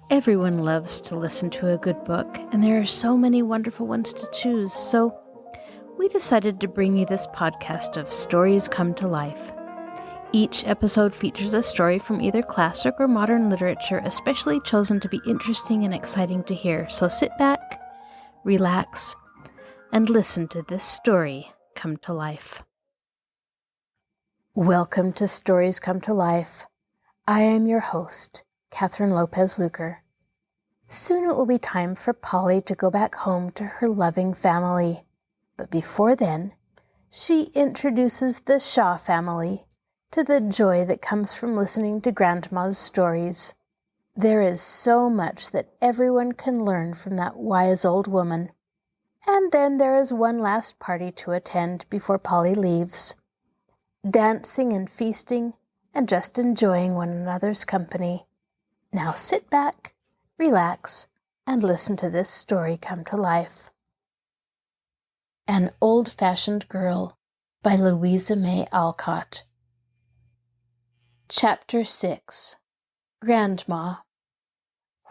Everyone loves to listen to a good book, and there are so many wonderful ones to choose, so we decided to bring you this podcast of Stories Come to Life. Each episode features a story from either classic or modern literature, especially chosen to be interesting and exciting to hear. So sit back, relax, and listen to this story come to life. Welcome to Stories Come to Life. I am your host, Kathryn Lopez Luker. Soon it will be time for Polly to go back home to her loving family. But before then, she introduces the Shaw family to the joy that comes from listening to Grandma's stories. There is so much that everyone can learn from that wise old woman. And then there is one last party to attend before Polly leaves. Dancing and feasting and just enjoying one another's company. Now sit back, relax, and listen to this story come to life. An Old-Fashioned Girl by Louisa May Alcott. Chapter 6. Grandma.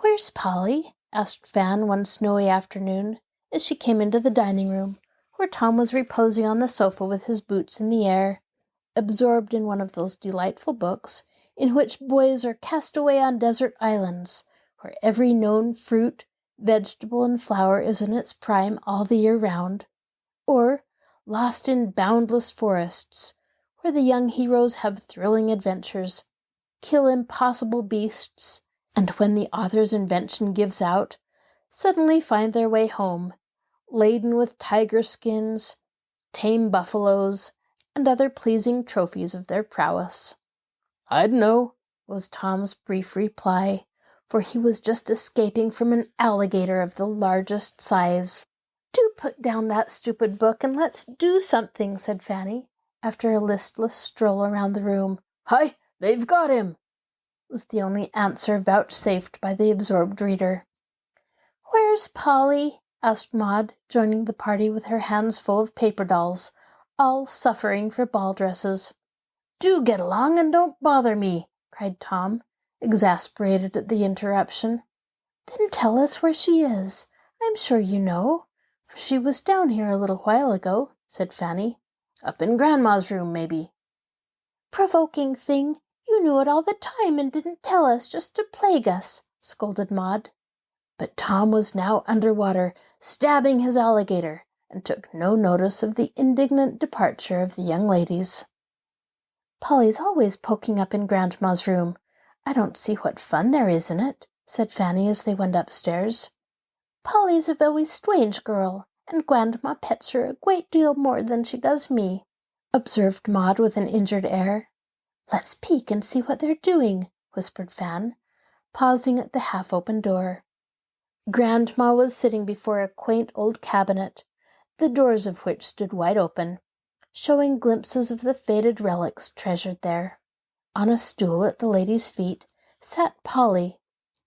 "Where's Polly?" asked Fan one snowy afternoon as she came into the dining room, where Tom was reposing on the sofa with his boots in the air, absorbed in one of those delightful books in which boys are cast away on desert islands, where every known fruit, vegetable, and flower is in its prime all the year round, or lost in boundless forests, where the young heroes have thrilling adventures, kill impossible beasts, and when the author's invention gives out, suddenly find their way home, laden with tiger skins, tame buffaloes, and other pleasing trophies of their prowess. "I dunno," was Tom's brief reply, for he was just escaping from an alligator of the largest size. "Do put down that stupid book and let's do something," said Fanny, after a listless stroll around the room. "Hi, they've got him," was the only answer vouchsafed by the absorbed reader. "Where's Polly?" asked Maud, joining the party with her hands full of paper dolls, all suffering for ball dresses. "Do get along and don't bother me," cried Tom, exasperated at the interruption. "Then tell us where she is. I'm sure you know, for she was down here a little while ago," said Fanny. "Up in Grandma's room, maybe." "Provoking thing! You knew it all the time and didn't tell us just to plague us," scolded Maud. But Tom was now under water, stabbing his alligator, and took no notice of the indignant departure of the young ladies. "Polly's always poking up in Grandma's room. I don't see what fun there is in it," said Fanny as they went upstairs. "Polly's a very strange girl, and Grandma pets her a great deal more than she does me," observed Maud with an injured air. "Let's peek and see what they're doing," whispered Fan, pausing at the half-open door. Grandma was sitting before a quaint old cabinet, the doors of which stood wide open, showing glimpses of the faded relics treasured there. On a stool at the lady's feet sat Polly,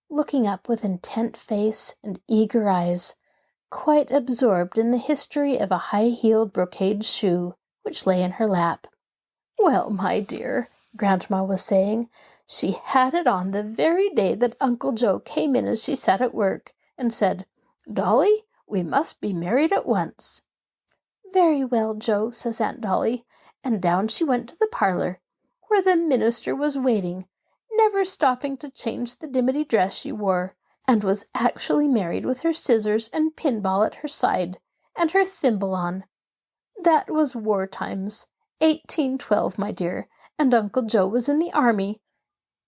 looking up with intent face and eager eyes, quite absorbed in the history of a high-heeled brocade shoe which lay in her lap. "Well, my dear," Grandma was saying, "she had it on the very day that Uncle Joe came in as she sat at work, and said, 'Dolly, we must be married at once.' 'Very well, Joe,' says Aunt Dolly, and down she went to the parlor, where the minister was waiting, never stopping to change the dimity dress she wore, and was actually married with her scissors and pin-ball at her side, and her thimble on. That was war times, 1812, my dear, and Uncle Joe was in the army,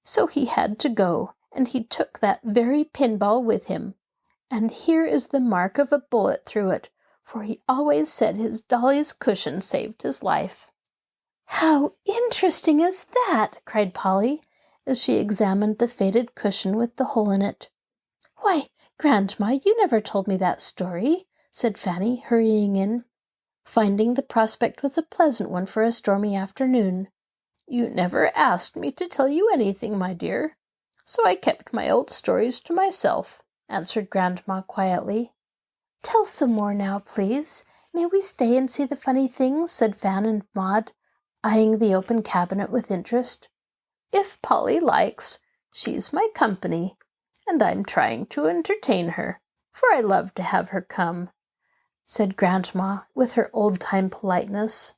so he had to go, and he took that very pin-ball with him, and here is the mark of a bullet through it, for he always said his Dolly's cushion saved his life." "How interesting is that?" cried Polly, as she examined the faded cushion with the hole in it. "Why, Grandma, you never told me that story," said Fanny, hurrying in, finding the prospect was a pleasant one for a stormy afternoon. "You never asked me to tell you anything, my dear, so I kept my old stories to myself," answered Grandma quietly. "Tell some more now, please. May we stay and see the funny things?" said Fan and Maud, eyeing the open cabinet with interest. "If Polly likes. She's my company, and I'm trying to entertain her, for I love to have her come," said Grandma with her old-time politeness.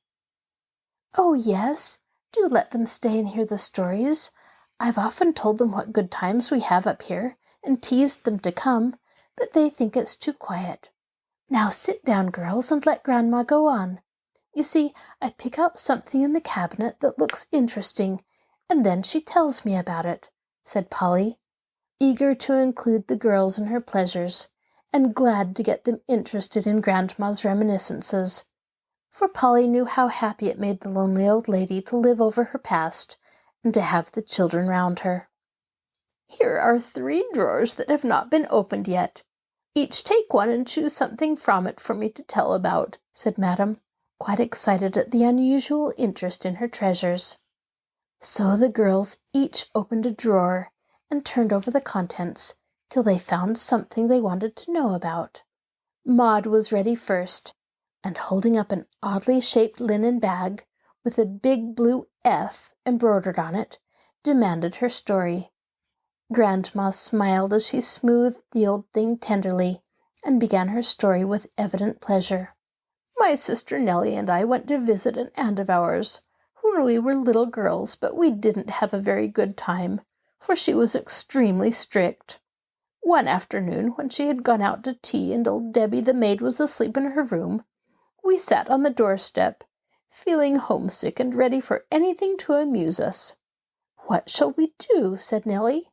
"Oh, yes, do let them stay and hear the stories. I've often told them what good times we have up here, and teased them to come, but they think it's too quiet. Now sit down, girls, and let Grandma go on. You see, I pick out something in the cabinet that looks interesting, and then she tells me about it," said Polly, eager to include the girls in her pleasures, and glad to get them interested in Grandma's reminiscences. For Polly knew how happy it made the lonely old lady to live over her past, and to have the children round her. "Here are 3 drawers that have not been opened yet. Each take one and choose something from it for me to tell about," said Madame, quite excited at the unusual interest in her treasures. So the girls each opened a drawer and turned over the contents till they found something they wanted to know about. Maud was ready first, and holding up an oddly shaped linen bag with a big blue F embroidered on it, demanded her story. Grandma smiled as she smoothed the old thing tenderly and began her story with evident pleasure. "My sister Nellie and I went to visit an aunt of ours, when we were little girls, but we didn't have a very good time, for she was extremely strict. One afternoon, when she had gone out to tea and old Debbie the maid was asleep in her room, we sat on the doorstep, feeling homesick and ready for anything to amuse us. 'What shall we do?' said Nellie.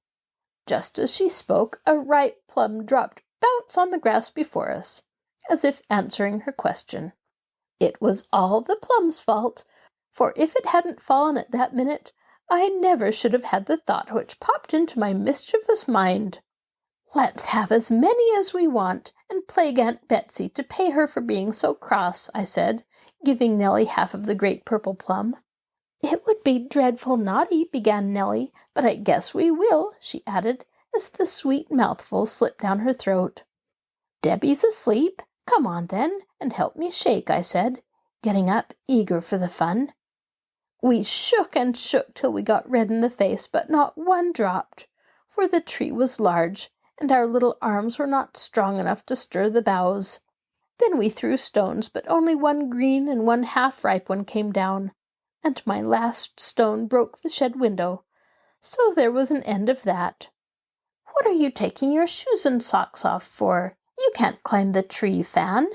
Just as she spoke, a ripe plum dropped bounce on the grass before us, as if answering her question. It was all the plum's fault, for if it hadn't fallen at that minute, I never should have had the thought which popped into my mischievous mind. 'Let's have as many as we want, and plague Aunt Betsy to pay her for being so cross,' I said, giving Nellie half of the great purple plum. 'It would be dreadful naughty,' began Nellie, 'but I guess we will,' she added, as the sweet mouthful slipped down her throat. 'Debbie's asleep. Come on, then, and help me shake,' I said, getting up, eager for the fun. We shook and shook till we got red in the face, but not one dropped, for the tree was large, and our little arms were not strong enough to stir the boughs. Then we threw stones, but only one green and one half-ripe one came down, and my last stone broke the shed window, so there was an end of that. 'What are you taking your shoes and socks off for? You can't climb the tree, Fan.'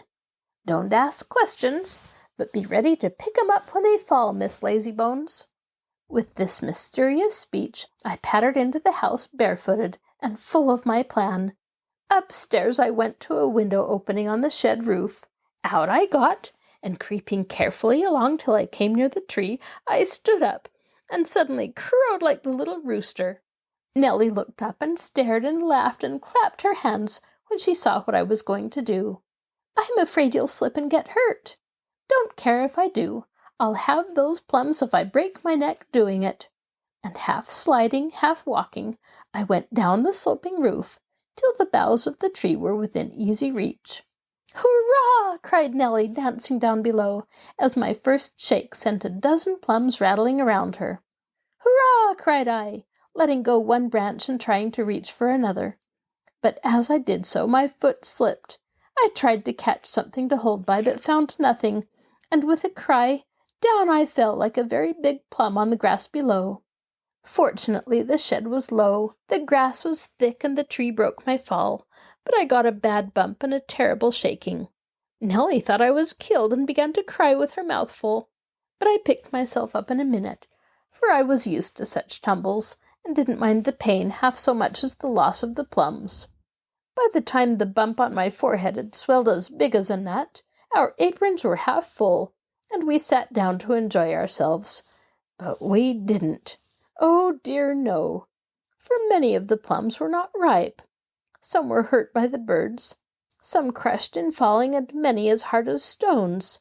'Don't ask questions, but be ready to pick 'em up when they fall, Miss Lazybones.' With this mysterious speech, I pattered into the house barefooted and full of my plan. Upstairs I went to a window opening on the shed roof. Out I got, and creeping carefully along till I came near the tree, I stood up, and suddenly crowed like the little rooster. Nellie looked up and stared and laughed and clapped her hands when she saw what I was going to do. 'I'm afraid you'll slip and get hurt.' 'Don't care if I do. I'll have those plums if I break my neck doing it.' And half sliding, half walking, I went down the sloping roof, till the boughs of the tree were within easy reach. 'Hurrah!' cried Nellie, dancing down below, as my first shake sent a dozen plums rattling around her. 'Hurrah!' cried I, letting go one branch and trying to reach for another. But as I did so, my foot slipped. I tried to catch something to hold by, but found nothing, and with a cry, down I fell like a very big plum on the grass below. Fortunately, the shed was low, the grass was thick, and the tree broke my fall, but I got a bad bump and a terrible shaking. Nellie thought I was killed and began to cry with her mouth full, but I picked myself up in a minute, for I was used to such tumbles, and didn't mind the pain half so much as the loss of the plums. By the time the bump on my forehead had swelled as big as a nut, our aprons were half full, and we sat down to enjoy ourselves. But we didn't. Oh dear, no, for many of the plums were not ripe. Some were hurt by the birds, some crushed in falling, and many as hard as stones.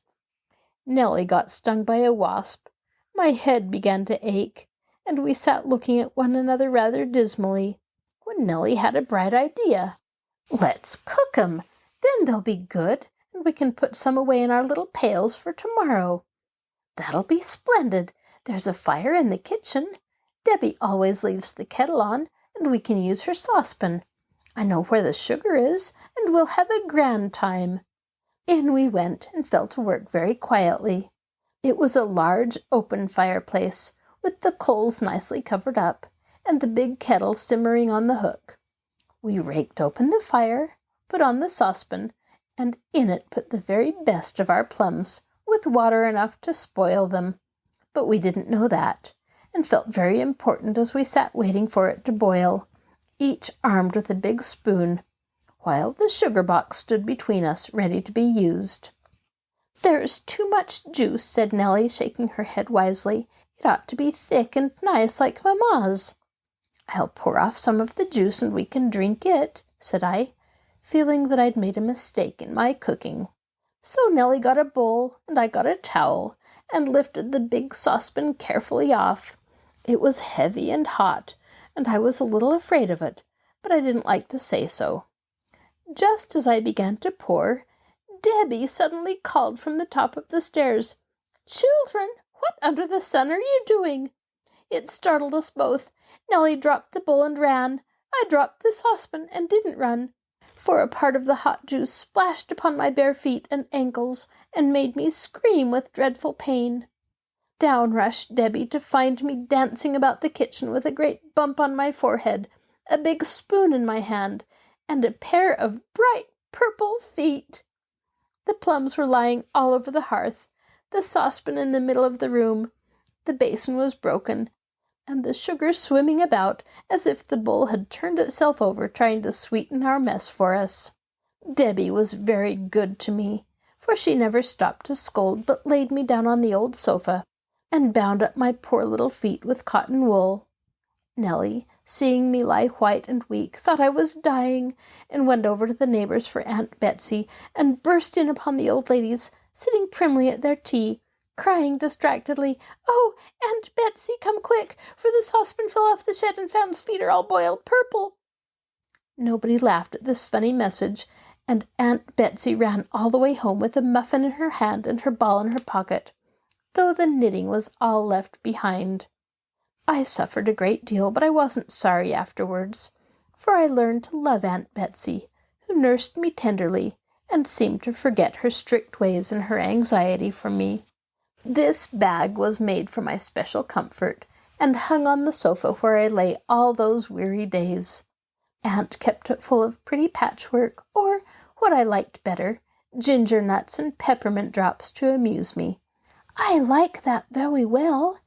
Nellie got stung by a wasp. My head began to ache, and we sat looking at one another rather dismally, when Nellie had a bright idea. 'Let's cook 'em, then they'll be good, and we can put some away in our little pails for tomorrow.' 'That'll be splendid. There's a fire in the kitchen. Debbie always leaves the kettle on, and we can use her saucepan. I know where the sugar is, and we'll have a grand time." In we went and fell to work very quietly. It was a large open fireplace, with the coals nicely covered up, and the big kettle simmering on the hook. We raked open the fire, put on the saucepan, and in it put the very best of our plums, with water enough to spoil them. But we didn't know that, and felt very important as we sat waiting for it to boil, each armed with a big spoon, while the sugar box stood between us, ready to be used. "There's too much juice," said Nellie, shaking her head wisely. "It ought to be thick and nice like Mamma's." "I'll pour off some of the juice and we can drink it," said I, feeling that I'd made a mistake in my cooking. So Nellie got a bowl and I got a towel and lifted the big saucepan carefully off. It was heavy and hot, and I was a little afraid of it, but I didn't like to say so. Just as I began to pour, Debbie suddenly called from the top of the stairs, "Children, what under the sun are you doing?" It startled us both. Nellie dropped the bowl and ran. I dropped the saucepan and didn't run, for a part of the hot juice splashed upon my bare feet and ankles and made me scream with dreadful pain. Down rushed Debbie to find me dancing about the kitchen with a great bump on my forehead, a big spoon in my hand, and a pair of bright purple feet. The plums were lying all over the hearth, the saucepan in the middle of the room. The basin was broken, and the sugar swimming about as if the bowl had turned itself over trying to sweeten our mess for us. Debbie was very good to me, for she never stopped to scold but laid me down on the old sofa and bound up my poor little feet with cotton wool. Nellie, seeing me lie white and weak, thought I was dying, and went over to the neighbors for Aunt Betsy, and burst in upon the old ladies, sitting primly at their tea, crying distractedly, "Oh, Aunt Betsy, come quick, for the saucepan fell off the shed and Fan's feet are all boiled purple." Nobody laughed at this funny message, and Aunt Betsy ran all the way home with a muffin in her hand and her ball in her pocket, though the knitting was all left behind. I suffered a great deal, but I wasn't sorry afterwards, for I learned to love Aunt Betsy, who nursed me tenderly and seemed to forget her strict ways in her anxiety for me. This bag was made for my special comfort and hung on the sofa where I lay all those weary days. Aunt kept it full of pretty patchwork, or, what I liked better, ginger nuts and peppermint drops to amuse me. "I like that very well,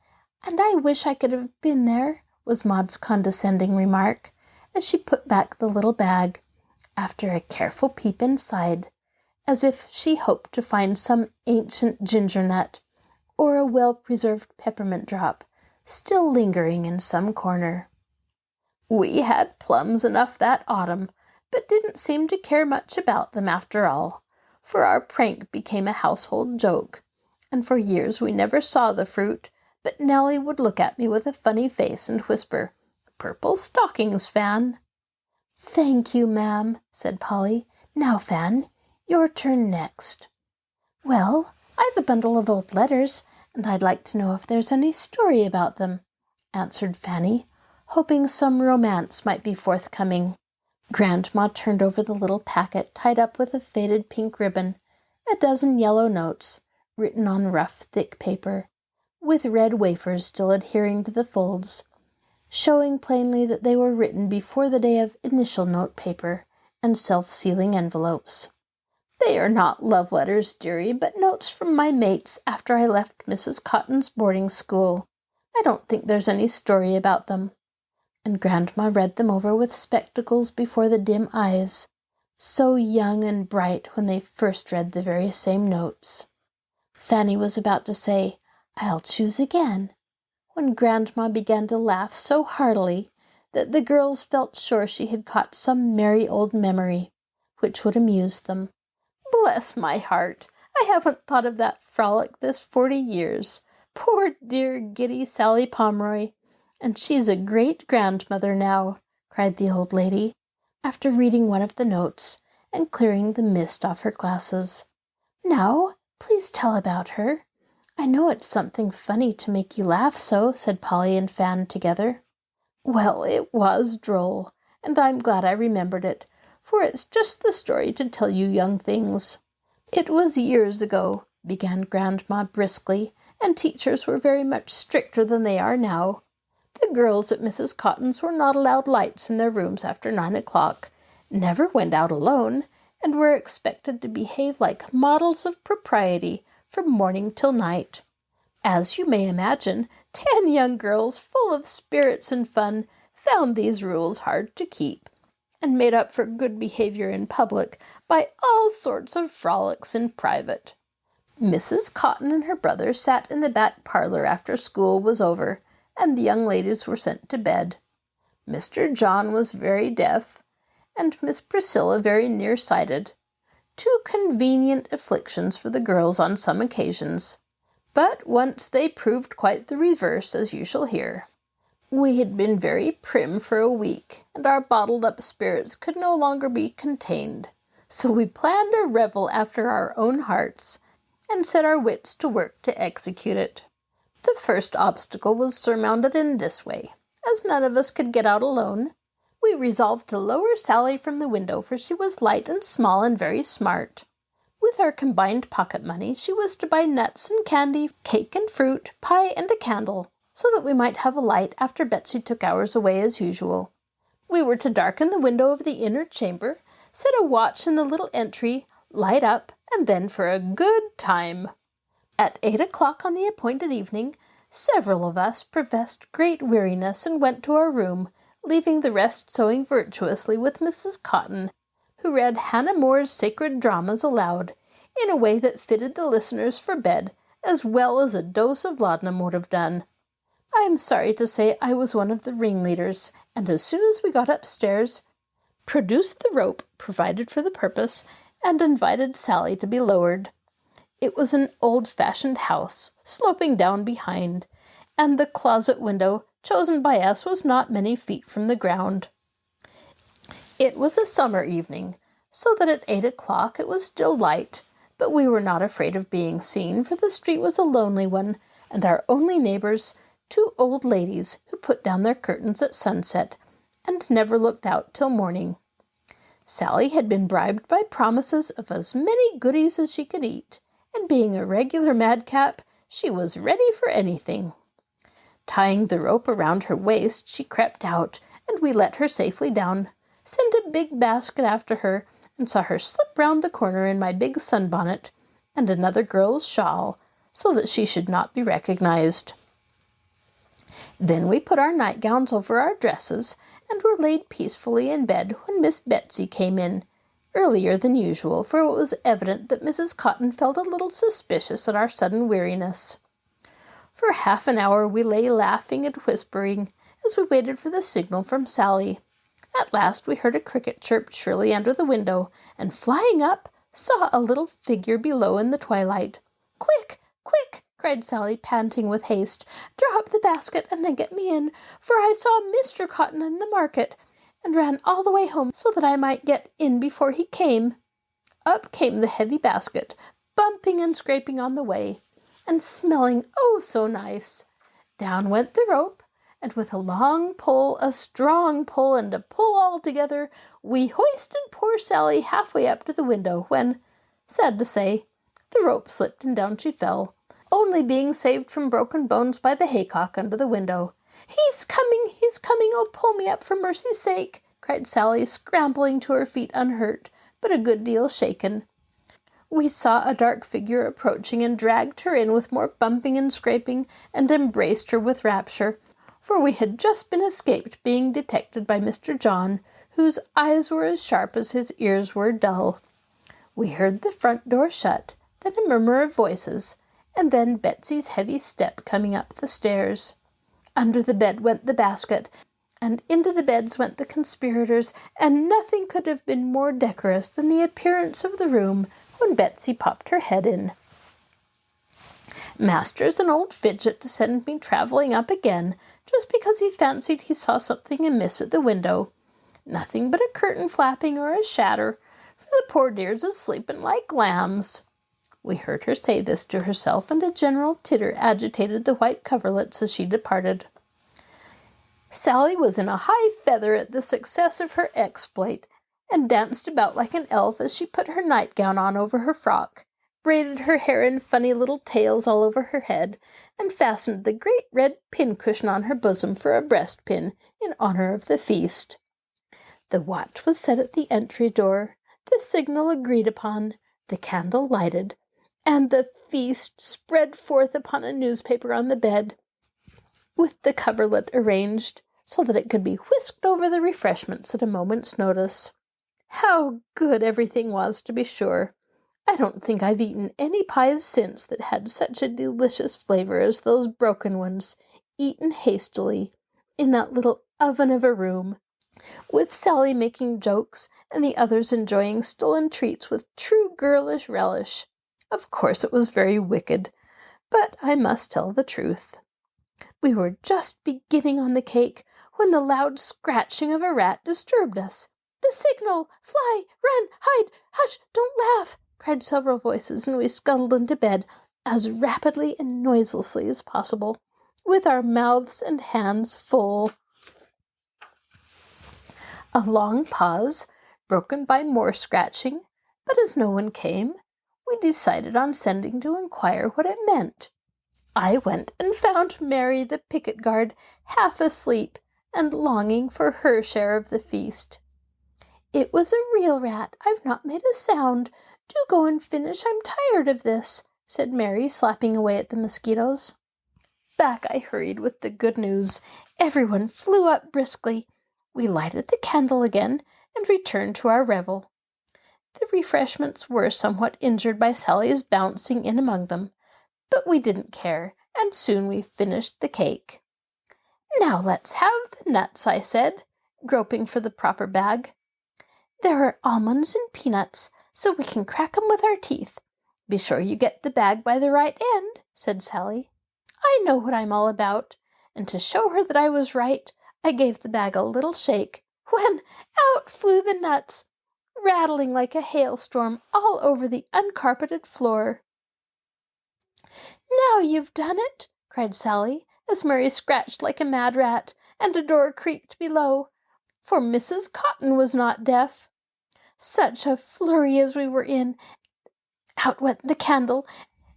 and I wish I could have been there," was Maud's condescending remark, as she put back the little bag, after a careful peep inside, as if she hoped to find some ancient ginger nut, or a well-preserved peppermint drop, still lingering in some corner. We had plums enough that autumn, but didn't seem to care much about them after all, for our prank became a household joke, and for years we never saw the fruit, but Nellie would look at me with a funny face and whisper, "Purple stockings, Fan." "Thank you, ma'am," said Polly. "Now, Fan, your turn next." "Well, I've a bundle of old letters, and I'd like to know if there's any story about them," answered Fanny, hoping some romance might be forthcoming. Grandma turned over the little packet tied up with a faded pink ribbon, a dozen yellow notes, written on rough, thick paper, with red wafers still adhering to the folds, showing plainly that they were written before the day of initial note paper and self-sealing envelopes. "They are not love letters, dearie, but notes from my mates after I left Mrs. Cotton's boarding school. I don't think there's any story about them." And Grandma read them over with spectacles before the dim eyes, so young and bright when they first read the very same notes. Fanny was about to say, "I'll choose again," when Grandma began to laugh so heartily that the girls felt sure she had caught some merry old memory, which would amuse them. "Bless my heart, I haven't thought of that frolic this 40 years. Poor dear giddy Sally Pomeroy, and she's a great-grandmother now," cried the old lady, after reading one of the notes and clearing the mist off her glasses. "Now, please tell about her. I know it's something funny to make you laugh so," said Polly and Fan together. "Well, it was droll, and I'm glad I remembered it, for it's just the story to tell you young things. It was years ago, began Grandma briskly, and teachers were very much stricter than they are now. The girls at Mrs. Cotton's were not allowed lights in their rooms after 9 o'clock, never went out alone, and were expected to behave like models of propriety from morning till night. As you may imagine, 10 young girls full of spirits and fun found these rules hard to keep, and made up for good behavior in public by all sorts of frolics in private. Mrs. Cotton and her brother sat in the back parlor after school was over, and the young ladies were sent to bed. Mr. John was very deaf, and Miss Priscilla very nearsighted, 2 convenient afflictions for the girls on some occasions. But once they proved quite the reverse, as you shall hear. We had been very prim for a week, and our bottled-up spirits could no longer be contained, so we planned a revel after our own hearts, and set our wits to work to execute it. The first obstacle was surmounted in this way. As none of us could get out alone, we resolved to lower Sally from the window, for she was light and small and very smart. With our combined pocket money, she was to buy nuts and candy, cake and fruit, pie and a candle, so that we might have a light after Betsy took ours away as usual. We were to darken the window of the inner chamber, set a watch in the little entry, light up, and then for a good time. At 8 o'clock on the appointed evening, several of us professed great weariness and went to our room, leaving the rest sewing virtuously with Mrs. Cotton, who read Hannah More's sacred dramas aloud, in a way that fitted the listeners for bed as well as a dose of laudanum would have done. I am sorry to say I was one of the ringleaders, and as soon as we got upstairs, produced the rope provided for the purpose, and invited Sally to be lowered. It was an old-fashioned house, sloping down behind, and the closet window chosen by us was not many feet from the ground. It was a summer evening, so that at 8 o'clock it was still light, but we were not afraid of being seen, for the street was a lonely one, and our only neighbors, 2 old ladies who put down their curtains at sunset, and never looked out till morning. Sally had been bribed by promises of as many goodies as she could eat, and being a regular madcap, she was ready for anything. Tying the rope around her waist, she crept out, and we let her safely down, sent a big basket after her, and saw her slip round the corner in my big sunbonnet and another girl's shawl, so that she should not be recognized. Then we put our nightgowns over our dresses, and were laid peacefully in bed when Miss Betsy came in, earlier than usual, for it was evident that Mrs. Cotton felt a little suspicious at our sudden weariness. For half an hour we lay laughing and whispering as we waited for the signal from Sally. At last we heard a cricket chirp shrilly under the window, and flying up, saw a little figure below in the twilight. "Quick, quick!" cried Sally, panting with haste. "Draw up the basket, and then get me in, for I saw Mr. Cotton in the market, and ran all the way home so that I might get in before he came." Up came the heavy basket, bumping and scraping on the way, and smelling oh so nice. Down went the rope, and with a long pull, a strong pull, and a pull all together, we hoisted poor Sally halfway up to the window, when, sad to say, the rope slipped and down she fell, only being saved from broken bones by the haycock under the window. He's coming, oh, pull me up for mercy's sake!" cried Sally, scrambling to her feet unhurt, but a good deal shaken. We saw a dark figure approaching, and dragged her in with more bumping and scraping, and embraced her with rapture, for we had just been escaped being detected by Mr. John, whose eyes were as sharp as his ears were dull. We heard the front door shut, then a murmur of voices, and then Betsy's heavy step coming up the stairs. Under the bed went the basket, and into the beds went the conspirators, and nothing could have been more decorous than the appearance of the room when Betsy popped her head in. Master's an old fidget to send me travelling up again, just because he fancied he saw something amiss at the window. Nothing but a curtain flapping or a shatter, for the poor dear's asleepin' like lambs. We heard her say this to herself, and a general titter agitated the white coverlets as she departed. Sally was in a high feather at the success of her exploit, and danced about like an elf as she put her nightgown on over her frock, braided her hair in funny little tails all over her head, and fastened the great red pincushion on her bosom for a breastpin in honor of the feast. The watch was set at the entry door, the signal agreed upon, the candle lighted, and the feast spread forth upon a newspaper on the bed, with the coverlet arranged so that it could be whisked over the refreshments at a moment's notice. How good everything was, to be sure! I don't think I've eaten any pies since that had such a delicious flavor as those broken ones, eaten hastily, in that little oven of a room, with Sally making jokes and the others enjoying stolen treats with true girlish relish. Of course it was very wicked, but I must tell the truth. We were just beginning on the cake when the loud scratching of a rat disturbed us. "The signal! Fly! Run! Hide! Hush! Don't laugh!" cried several voices, and we scuttled into bed as rapidly and noiselessly as possible, with our mouths and hands full. A long pause, broken by more scratching, but as no one came, we decided on sending to inquire what it meant. I went and found Mary the picket guard half asleep and longing for her share of the feast. "It was a real rat. I've not made a sound. Do go and finish. I'm tired of this," said Mary, slapping away at the mosquitoes. Back I hurried with the good news. Everyone flew up briskly. We lighted the candle again and returned to our revel. The refreshments were somewhat injured by Sally's bouncing in among them, but we didn't care, and soon we finished the cake. "Now let's have the nuts," I said, groping for the proper bag. "There are almonds and peanuts, so we can crack 'em with our teeth. Be sure you get the bag by the right end," said Sally. I know what I'm all about, and to show her that I was right, I gave the bag a little shake, when out flew the nuts, rattling like a hailstorm all over the uncarpeted floor. "Now you've done it," cried Sally, as Mary scratched like a mad rat, and a door creaked below, for Mrs. Cotton was not deaf. Such a flurry as we were in! Out went the candle,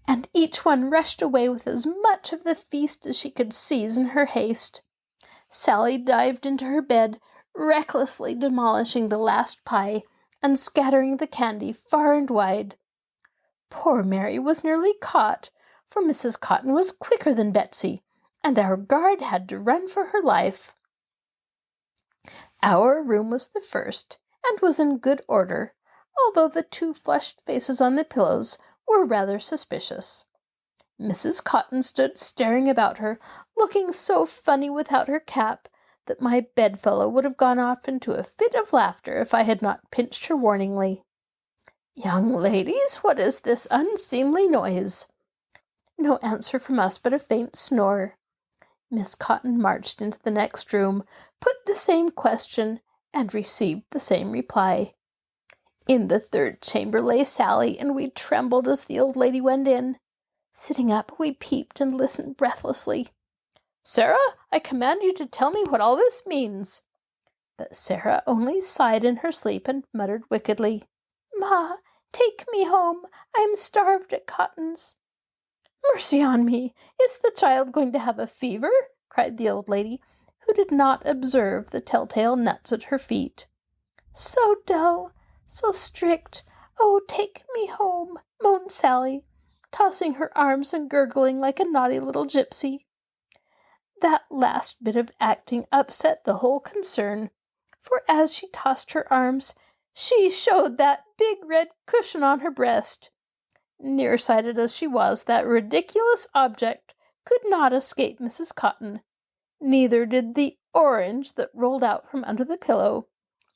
and each one rushed away with as much of the feast as she could seize in her haste. Sally dived into her bed, recklessly demolishing the last pie and scattering the candy far and wide. Poor Mary was nearly caught, for Mrs. Cotton was quicker than Betsy, and our guard had to run for her life. Our room was the first, and was in good order, although the two flushed faces on the pillows were rather suspicious. Mrs. Cotton stood staring about her, looking so funny without her cap that my bedfellow would have gone off into a fit of laughter if I had not pinched her warningly. "Young ladies, what is this unseemly noise?" No answer from us but a faint snore. Miss Cotton marched into the next room, put the same question, and received the same reply. In the third chamber lay Sally, and we trembled as the old lady went in. Sitting up, we peeped and listened breathlessly. "Sarah, I command you to tell me what all this means." But Sarah only sighed in her sleep and muttered wickedly, "Ma, take me home. I'm starved at Cotton's." "Mercy on me! Is the child going to have a fever?" cried the old lady, who did not observe the telltale nuts at her feet. "So dull, so strict. Oh, take me home," moaned Sally, tossing her arms and gurgling like a naughty little gypsy. That last bit of acting upset the whole concern, for as she tossed her arms, she showed that big red cushion on her breast. Nearsighted as she was, that ridiculous object could not escape Mrs. Cotton. Neither did the orange that rolled out from under the pillow,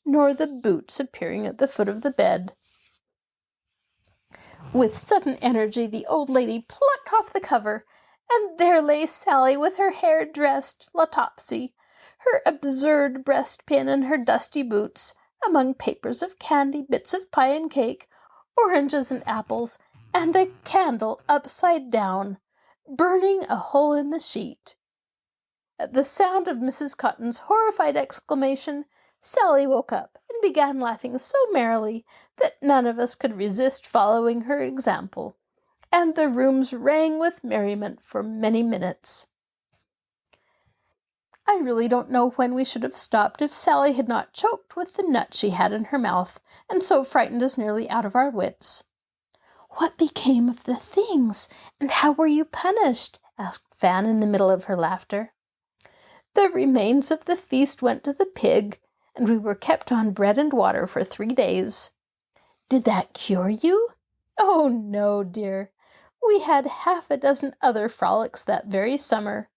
nor the boots appearing at the foot of the bed. With sudden energy, the old lady plucked off the cover, and there lay Sally with her hair dressed la topsy, her absurd breastpin and her dusty boots, among papers of candy, bits of pie and cake, oranges and apples, and a candle upside down, burning a hole in the sheet. At the sound of Mrs. Cotton's horrified exclamation, Sally woke up and began laughing so merrily that none of us could resist following her example, and the rooms rang with merriment for many minutes. I really don't know when we should have stopped if Sally had not choked with the nut she had in her mouth, and so frightened us nearly out of our wits. "What became of the things, and how were you punished?" asked Fan in the middle of her laughter. "The remains of the feast went to the pig, and we were kept on bread and water for 3 days. "Did that cure you?" "Oh, no, dear. We had 6 other frolics that very summer."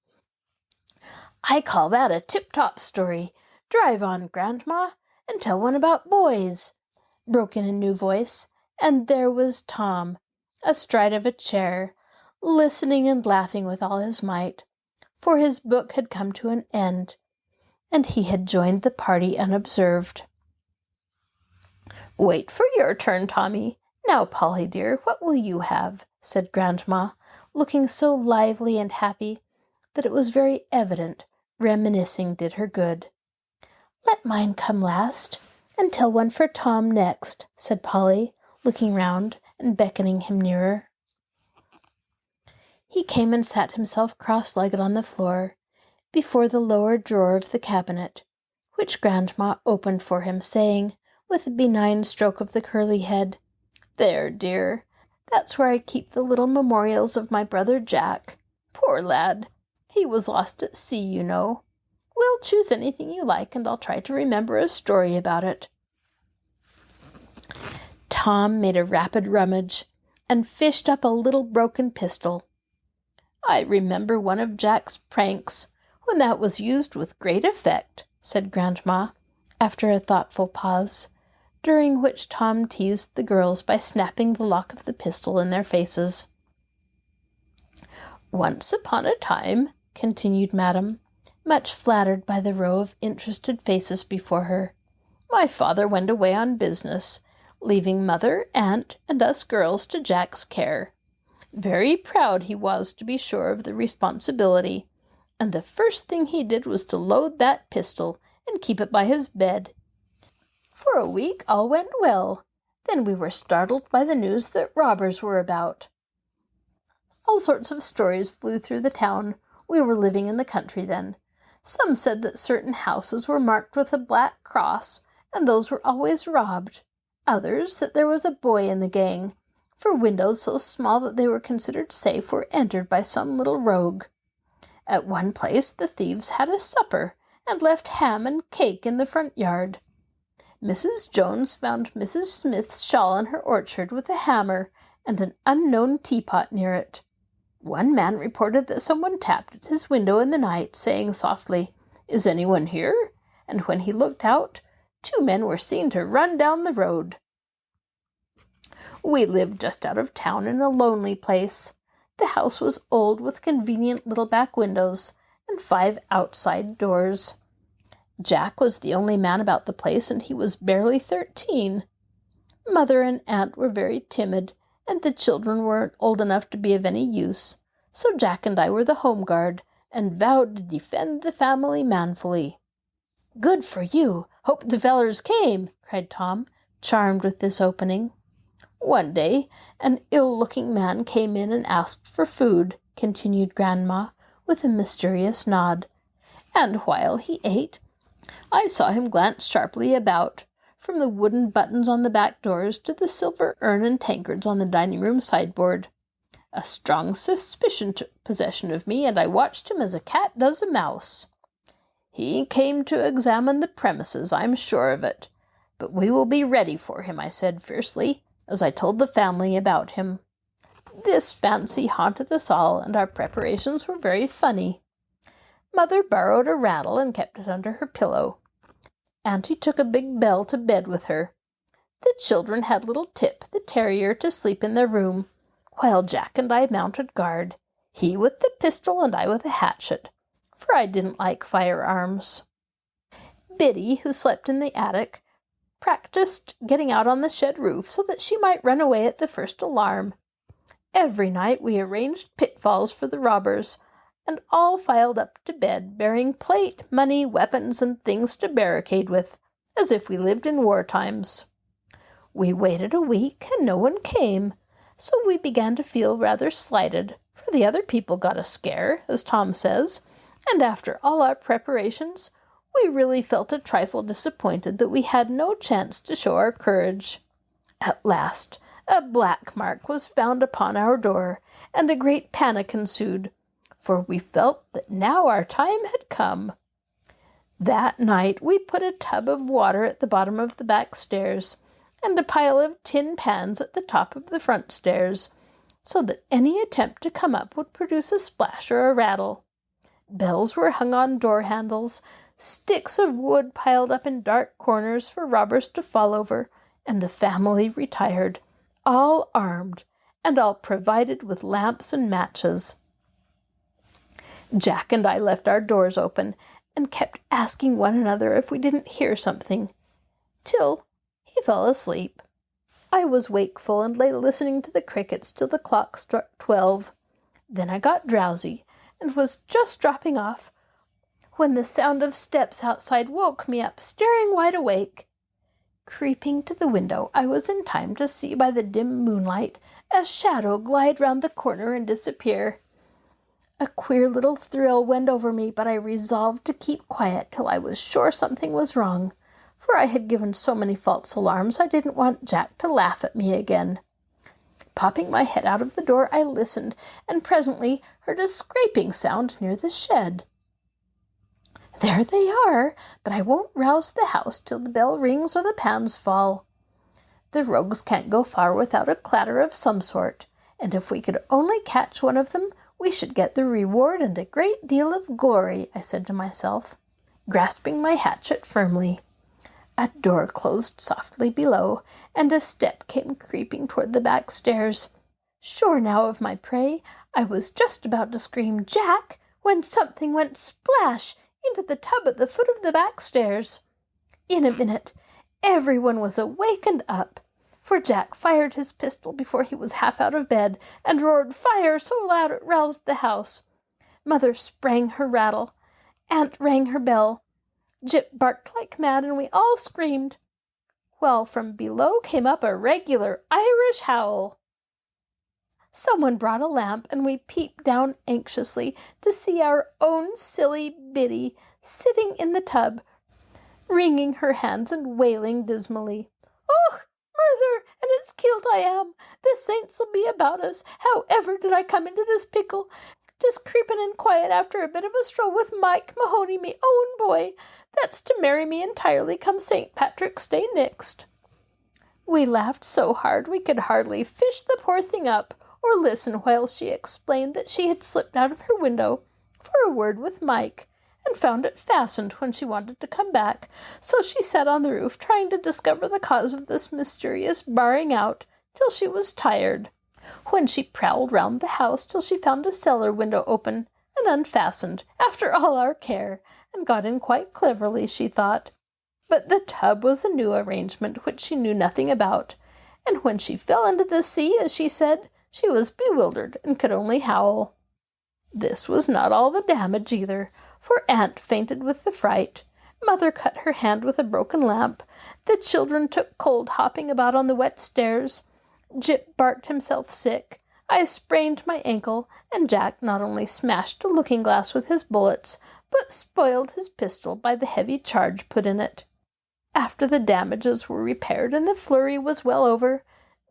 "I call that a tip-top story. Drive on, Grandma, and tell one about boys," broke in a new voice, and there was Tom, astride of a chair, listening and laughing with all his might, for his book had come to an end, and he had joined the party unobserved. "Wait for your turn, Tommy. Now, Polly dear, what will you have?" said Grandma, looking so lively and happy that it was very evident reminiscing did her good. "Let mine come last, and tell one for Tom next," said Polly, looking round and beckoning him nearer. He came and sat himself cross-legged on the floor, before the lower drawer of the cabinet, which Grandma opened for him, saying, with a benign stroke of the curly head, "There, dear, that's where I keep the little memorials of my brother Jack. Poor lad, he was lost at sea, you know. We'll choose anything you like, and I'll try to remember a story about it." Tom made a rapid rummage, and fished up a little broken pistol. "I remember one of Jack's pranks, when that was used with great effect," said Grandma, after a thoughtful pause, during which Tom teased the girls by snapping the lock of the pistol in their faces. "Once upon a time," continued Madam, much flattered by the row of interested faces before her, "my father went away on business, leaving mother, aunt, and us girls to Jack's care. Very proud he was, to be sure, of the responsibility, and the first thing he did was to load that pistol and keep it by his bed. For a week all went well. Then we were startled by the news that robbers were about. All sorts of stories flew through the town. We were living in the country then. Some said that certain houses were marked with a black cross, and those were always robbed. Others that there was a boy in the gang, for windows so small that they were considered safe were entered by some little rogue. At one place the thieves had a supper, and left ham and cake in the front yard. Mrs. Jones found Mrs. Smith's shawl in her orchard with a hammer and an unknown teapot near it. One man reported that someone tapped at his window in the night, saying softly, 'Is anyone here?' And when he looked out, 2 men were seen to run down the road. We lived just out of town in a lonely place. The house was old, with convenient little back windows and 5 outside doors. Jack was the only man about the place, and he was barely 13. Mother and aunt were very timid, and the children weren't old enough to be of any use, so Jack and I were the home guard, and vowed to defend the family manfully." "Good for you! Hope the fellers came!" cried Tom, charmed with this opening. "One day an ill-looking man came in and asked for food," continued Grandma, with a mysterious nod. "And while he ate, I saw him glance sharply about, from the wooden buttons on the back doors to the silver urn and tankards on the dining-room sideboard. A strong suspicion took possession of me, and I watched him as a cat does a mouse. He came to examine the premises, I'm sure of it. But we will be ready for him, I said fiercely, as I told the family about him. This fancy haunted us all, and our preparations were very funny. Mother borrowed a rattle and kept it under her pillow. Auntie took a big bell to bed with her. The children had little Tip, the terrier, to sleep in their room, while Jack and I mounted guard, he with the pistol and I with a hatchet, for I didn't like firearms. Biddy, who slept in the attic, practiced getting out on the shed roof so that she might run away at the first alarm. Every night we arranged pitfalls for the robbers, and all filed up to bed, bearing plate, money, weapons, and things to barricade with, as if we lived in war times. We waited a week, and no one came, so we began to feel rather slighted, for the other people got a scare, as Tom says, and after all our preparations, we really felt a trifle disappointed that we had no chance to show our courage. At last, a black mark was found upon our door, and a great panic ensued, for we felt that now our time had come. That night we put a tub of water at the bottom of the back stairs, and a pile of tin pans at the top of the front stairs, so that any attempt to come up would produce a splash or a rattle. Bells were hung on door handles, sticks of wood piled up in dark corners for robbers to fall over, and the family retired, all armed, and all provided with lamps and matches. Jack and I left our doors open, and kept asking one another if we didn't hear something, till he fell asleep. I was wakeful and lay listening to the crickets till the clock struck 12. Then I got drowsy, and was just dropping off, when the sound of steps outside woke me up, staring wide awake. Creeping to the window, I was in time to see by the dim moonlight a shadow glide round the corner and disappear. A queer little thrill went over me, but I resolved to keep quiet till I was sure something was wrong, for I had given so many false alarms I didn't want Jack to laugh at me again. Popping my head out of the door, I listened, and presently heard a scraping sound near the shed. There they are, but I won't rouse the house till the bell rings or the pans fall. The rogues can't go far without a clatter of some sort, and if we could only catch one of them, we should get the reward and a great deal of glory, I said to myself, grasping my hatchet firmly. A door closed softly below, and a step came creeping toward the back stairs. Sure now of my prey, I was just about to scream, "Jack!" when something went splash into the tub at the foot of the back stairs. In a minute, everyone was awake and up, for Jack fired his pistol before he was half out of bed, and roared fire so loud it roused the house. Mother sprang her rattle. Aunt rang her bell. Jip barked like mad, and we all screamed, while from below came up a regular Irish howl. Someone brought a lamp, and we peeped down anxiously to see our own silly Biddy sitting in the tub, wringing her hands and wailing dismally. "Oh, murther, and it's killed I am! The saints'll be about us! However did I come into this pickle? Just creeping in quiet after a bit of a stroll with Mike Mahoney, me own boy, that's to marry me entirely come St. Patrick's Day next." We laughed so hard we could hardly fish the poor thing up, or listen while she explained that she had slipped out of her window for a word with Mike, and found it fastened when she wanted to come back, so she sat on the roof trying to discover the cause of this mysterious barring out till she was tired, when she prowled round the house till she found a cellar window open and unfastened, after all our care, and got in quite cleverly, she thought. But the tub was a new arrangement which she knew nothing about, and when she fell into the sea, as she said, she was bewildered and could only howl. This was not all the damage either, for Aunt fainted with the fright. Mother cut her hand with a broken lamp. The children took cold hopping about on the wet stairs. Jip barked himself sick. I sprained my ankle, and Jack not only smashed a looking-glass with his bullets, but spoiled his pistol by the heavy charge put in it. After the damages were repaired and the flurry was well over,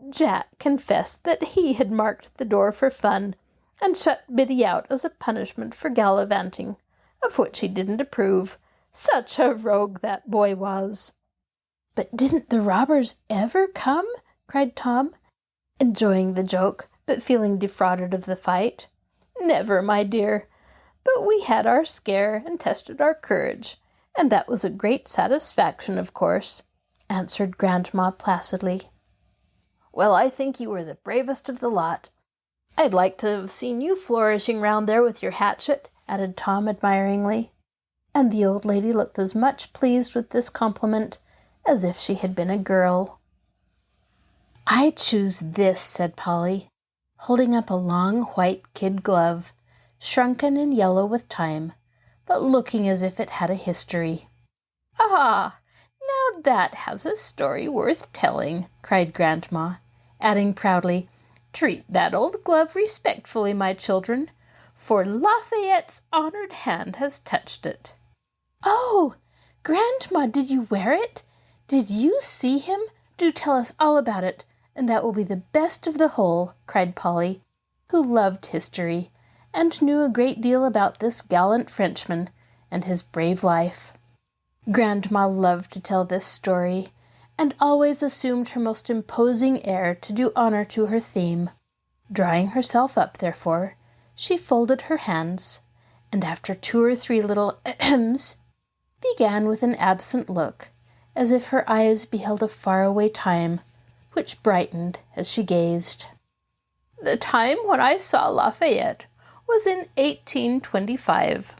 Jack confessed that he had marked the door for fun, and shut Biddy out as a punishment for gallivanting, of which he didn't approve. Such a rogue that boy was. "But didn't the robbers ever come?" cried Tom, enjoying the joke, but feeling defrauded of the fight. "Never, my dear. But we had our scare and tested our courage, and that was a great satisfaction, of course," answered Grandma placidly. "Well, I think you were the bravest of the lot. I'd like to have seen you flourishing round there with your hatchet," added Tom admiringly, and the old lady looked as much pleased with this compliment as if she had been a girl. "I choose this," said Polly, holding up a long white kid glove. shrunken and yellow with time, but looking as if it had a history. "Ah, now that has a story worth telling," cried Grandma, adding proudly, "Treat that old glove respectfully, my children, for Lafayette's honored hand has touched it." "Oh, Grandma, did you wear it? Did you see him? Do tell us all about it, and that will be the best of the whole," cried Polly, who loved history, and knew a great deal about this gallant Frenchman and his brave life. Grandma loved to tell this story, and always assumed her most imposing air to do honor to her theme. Drawing herself up, therefore, she folded her hands, and after 2 or 3 little ahems, began with an absent look, as if her eyes beheld a faraway time, which brightened as she gazed. "The time when I saw Lafayette was in 1825.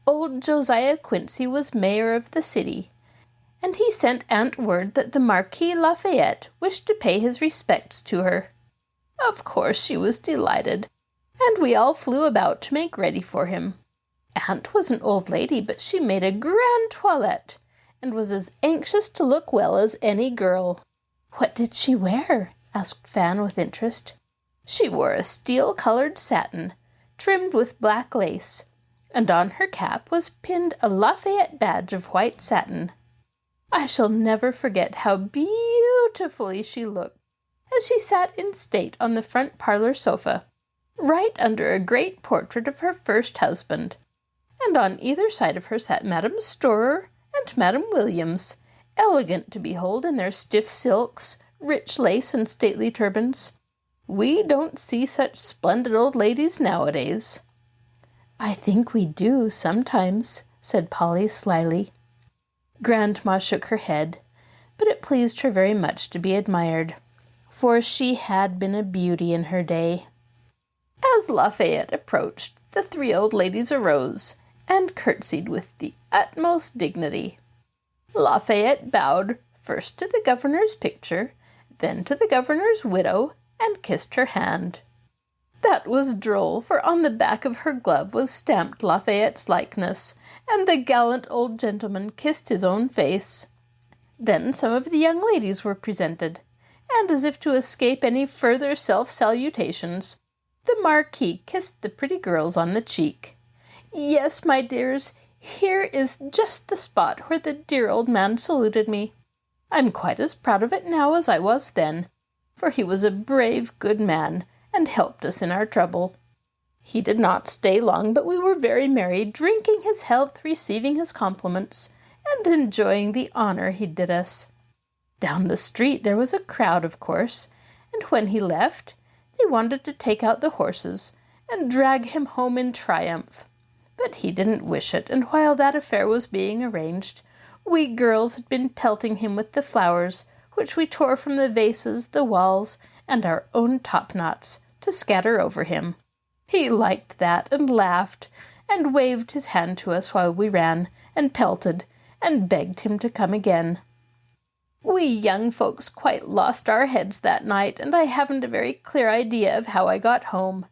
Old Josiah Quincy was mayor of the city, and he sent Aunt word that the Marquis Lafayette wished to pay his respects to her. Of course she was delighted, and we all flew about to make ready for him. Aunt was an old lady, but she made a grand toilette, and was as anxious to look well as any girl." "What did she wear?" asked Fan with interest. "She wore a steel-colored satin, trimmed with black lace, and on her cap was pinned a Lafayette badge of white satin. I shall never forget how beautifully she looked as she sat in state on the front parlor sofa, right under a great portrait of her first husband, and on either side of her sat Madame Storer and Madame Williams, elegant to behold in their stiff silks, rich lace, and stately turbans. We don't see such splendid old ladies nowadays." "I think we do, sometimes," said Polly slyly. Grandma shook her head, but it pleased her very much to be admired, for she had been a beauty in her day. As Lafayette approached, the 3 old ladies arose, and curtsied with the utmost dignity. Lafayette bowed first to the governor's picture, then to the governor's widow, and kissed her hand. That was droll, for on the back of her glove was stamped Lafayette's likeness, and the gallant old gentleman kissed his own face. Then some of the young ladies were presented, and as if to escape any further self-salutations, the Marquis kissed the pretty girls on the cheek. "Yes, my dears, here is just the spot where the dear old man saluted me. I'm quite as proud of it now as I was then, for he was a brave, good man, and helped us in our trouble. He did not stay long, but we were very merry, drinking his health, receiving his compliments, and enjoying the honor he did us. Down the street there was a crowd, of course, and when he left, they wanted to take out the horses and drag him home in triumph. But he didn't wish it, and while that affair was being arranged, we girls had been pelting him with the flowers, which we tore from the vases, the walls, and our own topknots, to scatter over him. He liked that, and laughed, and waved his hand to us while we ran, and pelted, and begged him to come again. We young folks quite lost our heads that night, and I haven't a very clear idea of how I got home.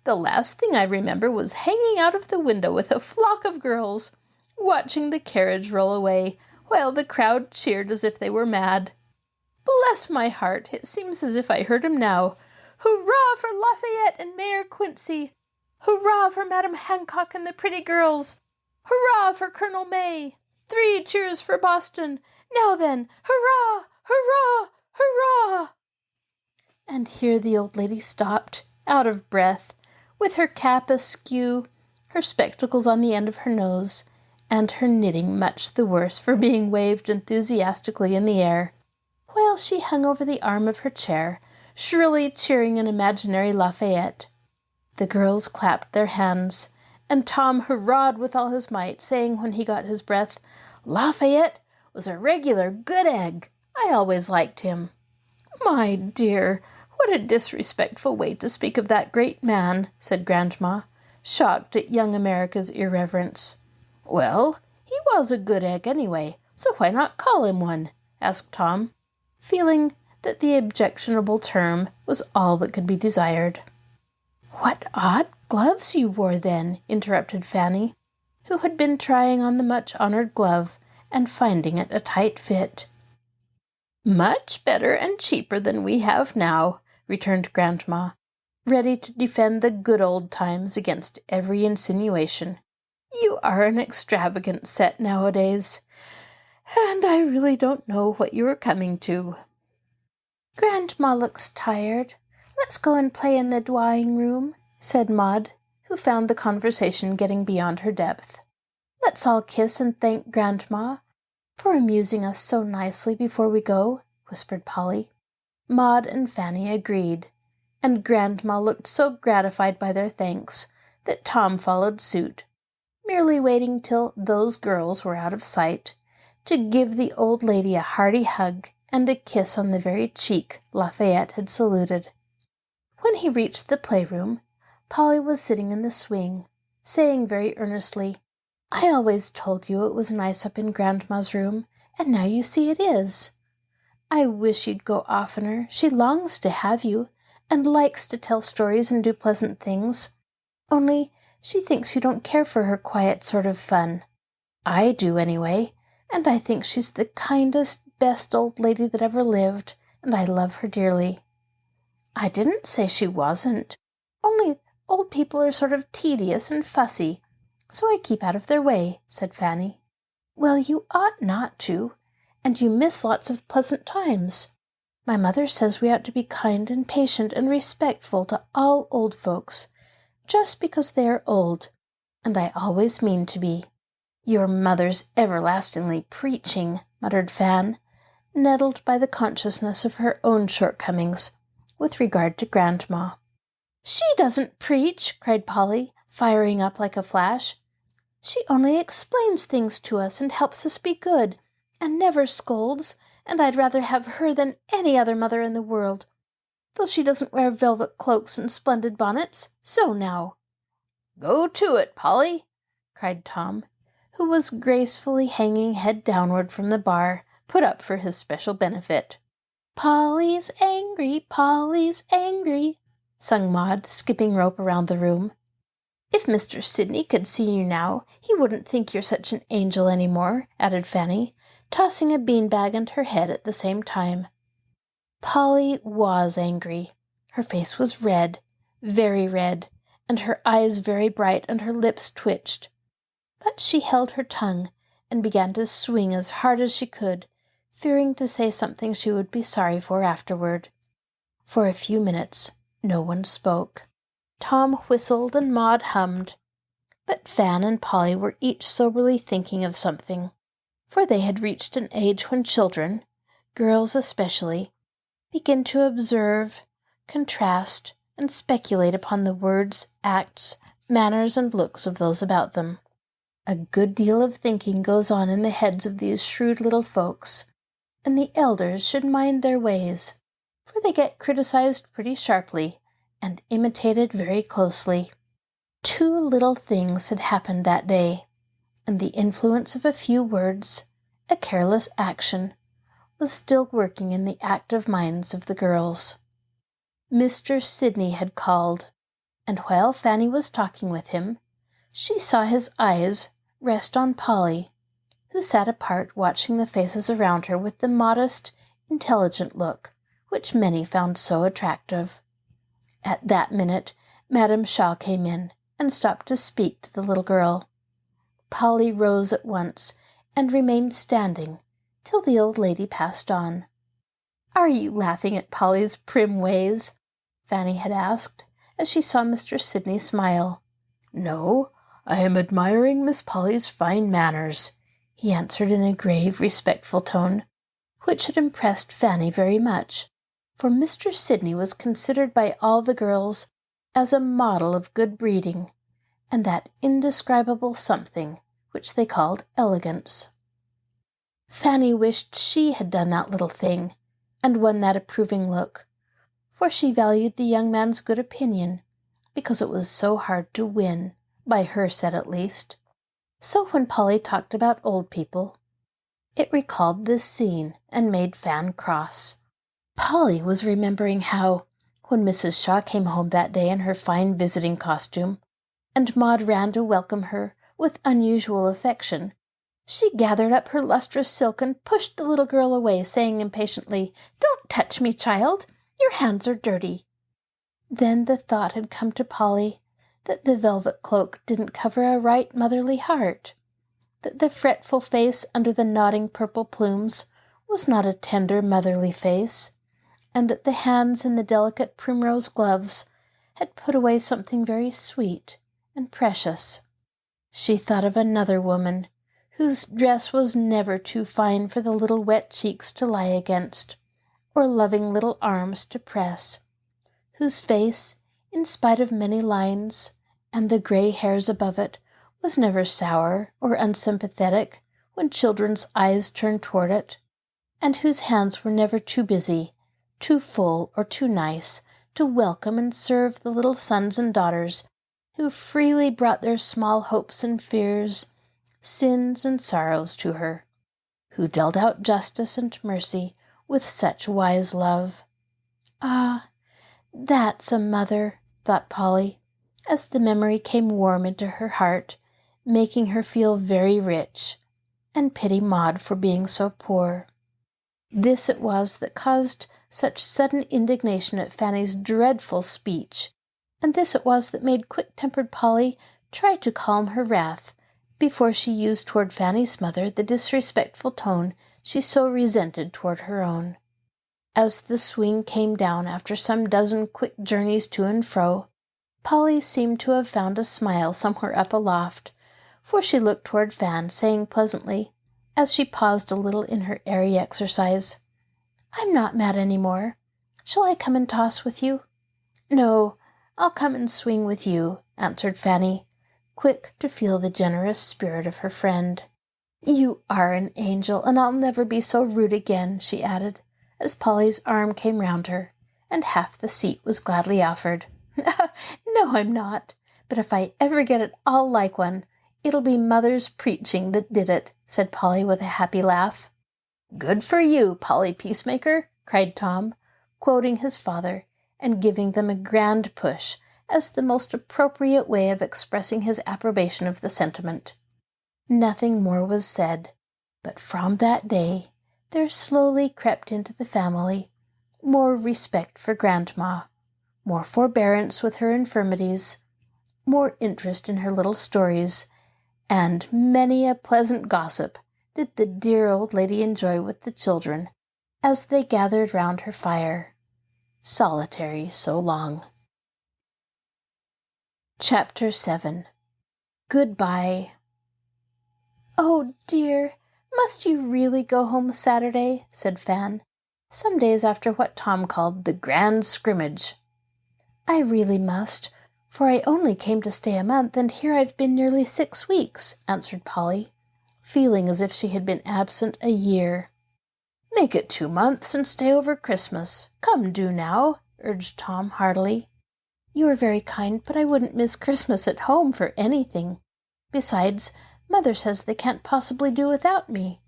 The last thing I remember was hanging out of the window with a flock of girls, watching the carriage roll away, while the crowd cheered as if they were mad. Bless my heart, it seems as if I heard him now. Hurrah for Lafayette and Mayor Quincy! Hurrah for Madame Hancock and the pretty girls! Hurrah for Colonel May! 3 cheers for Boston! Now then, hurrah! Hurrah! Hurrah! And here the old lady stopped, out of breath, with her cap askew, her spectacles on the end of her nose, and her knitting much the worse for being waved enthusiastically in the air, while she hung over the arm of her chair, shrilly cheering an imaginary Lafayette. The girls clapped their hands, and Tom hurrahed with all his might, saying when he got his breath, "Lafayette was a regular good egg. I always liked him." "My dear, what a disrespectful way to speak of that great man," said Grandma, shocked at young America's irreverence. "Well, he was a good egg anyway, so why not call him one?" asked Tom, feeling that the objectionable term was all that could be desired. "What odd Gloves you wore then, interrupted Fanny, who had been trying on the much-honored glove and finding it a tight fit. Much better and cheaper than we have now, returned Grandma, ready to defend the good old times against every insinuation. You are an extravagant set nowadays, and I really don't know what you are coming to. Grandma looks tired. Let's go and play in the drawing-room, said Maud, who found the conversation getting beyond her depth. Let's all kiss and thank Grandma for amusing us so nicely before we go, whispered Polly. Maud and Fanny agreed, and Grandma looked so gratified by their thanks that Tom followed suit, merely waiting till those girls were out of sight to give the old lady a hearty hug and a kiss on the very cheek Lafayette had saluted. When he reached the playroom, Polly was sitting in the swing, saying very earnestly, I always told you it was nice up in Grandma's room, and now you see it is. I wish you'd go oftener. She longs to have you, and likes to tell stories and do pleasant things. Only she thinks you don't care for her quiet sort of fun. I do, anyway, and I think she's the kindest, best old lady that ever lived, and I love her dearly. I didn't say she wasn't. Only old people are sort of tedious and fussy, so I keep out of their way, said Fanny. Well, you ought not to, and you miss lots of pleasant times. My mother says we ought to be kind and patient and respectful to all old folks, just because they are old, and I always mean to be. Your mother's everlastingly preaching, muttered Fan, nettled by the consciousness of her own shortcomings with regard to Grandma. She doesn't preach, cried Polly, firing up like a flash. She only explains things to us and helps us be good, and never scolds, and I'd rather have her than any other mother in the world, though she doesn't wear velvet cloaks and splendid bonnets. So now. Go to it, Polly, cried Tom, who was gracefully hanging head downward from the bar put up for his special benefit. Polly's angry, sung Maud, skipping rope around the room. If Mr. Sidney could see you now, he wouldn't think you're such an angel any more, added Fanny, tossing a beanbag and her head at the same time. Polly was angry. Her face was red, very red, and her eyes very bright, and her lips twitched. But she held her tongue and began to swing as hard as she could, fearing to say something she would be sorry for afterward. For a few minutes no one spoke. Tom whistled and Maud hummed, but Fan and Polly were each soberly thinking of something, for they had reached an age when children, girls especially, begin to observe, contrast, and speculate upon the words, acts, manners, and looks of those about them. A good deal of thinking goes on in the heads of these shrewd little folks, and the elders should mind their ways, for they get criticized pretty sharply and imitated very closely. 2 little things had happened that day, and the influence of a few words, a careless action, was still working in the active minds of the girls. Mr. Sidney had called, and while Fanny was talking with him, she saw his eyes rest on Polly, who sat apart watching the faces around her with the modest, intelligent look which many found so attractive. At that minute, Madame Shaw came in and stopped to speak to the little girl. Polly rose at once and remained standing till the old lady passed on. Are you laughing at Polly's prim ways? Fanny had asked, as she saw Mr. Sidney smile. No, I am admiring Miss Polly's fine manners, he answered in a grave, respectful tone, which had impressed Fanny very much, for Mr. Sidney was considered by all the girls as a model of good breeding, and that indescribable something which they called elegance. Fanny wished she had done that little thing, and won that approving look, for she valued the young man's good opinion, because it was so hard to win, by her set at least. So when Polly talked about old people, it recalled this scene and made Fan cross. Polly was remembering how, when Mrs. Shaw came home that day in her fine visiting costume, and Maud ran to welcome her with unusual affection. She gathered up her lustrous silk and pushed the little girl away, saying impatiently, "Don't touch me, child. Your hands are dirty." Then the thought had come to Polly that the velvet cloak didn't cover a right motherly heart, that the fretful face under the nodding purple plumes was not a tender motherly face, and that the hands in the delicate primrose gloves had put away something very sweet and precious. She thought of another woman, whose dress was never too fine for the little wet cheeks to lie against, or loving little arms to press, whose face, in spite of many lines and the gray hairs above it, was never sour or unsympathetic when children's eyes turned toward it, and whose hands were never too busy, too full, or too nice to welcome and serve the little sons and daughters who freely brought their small hopes and fears, sins and sorrows to her, who dealt out justice and mercy with such wise love. Ah, that's a mother, thought Polly, as the memory came warm into her heart, making her feel very rich, and pity Maud for being so poor. This it was that caused such sudden indignation at Fanny's dreadful speech, and this it was that made quick-tempered Polly try to calm her wrath before she used toward Fanny's mother the disrespectful tone she so resented toward her own. As the swing came down after some dozen quick journeys to and fro, Polly seemed to have found a smile somewhere up aloft, for she looked toward Fan, saying pleasantly, as she paused a little in her airy exercise, "I'm not mad any more. Shall I come and toss with you?" "No, I'll come and swing with you," answered Fanny, quick to feel the generous spirit of her friend. "You are an angel, and I'll never be so rude again," she added, as Polly's arm came round her, and half the seat was gladly offered. "No, I'm not. But if I ever get at all like one, it'll be Mother's preaching that did it," said Polly with a happy laugh. "Good for you, Polly Peacemaker," cried Tom, quoting his father and giving them a grand push as the most appropriate way of expressing his approbation of the sentiment. Nothing more was said, but from that day there slowly crept into the family more respect for Grandma, more forbearance with her infirmities, more interest in her little stories, and many a pleasant gossip did the dear old lady enjoy with the children as they gathered round her fire, solitary so long. Chapter 7. Goodbye. "Oh, dear, must you really go home Saturday?" said Fan, some days after what Tom called the grand scrimmage. "I really must, for I only came to stay a month, and here I've been nearly 6 weeks," answered Polly, feeling as if she had been absent a year. "Make it 2 months and stay over Christmas. Come, do now," urged Tom heartily. "You are very kind, but I wouldn't miss Christmas at home for anything. Besides, Mother says they can't possibly do without me."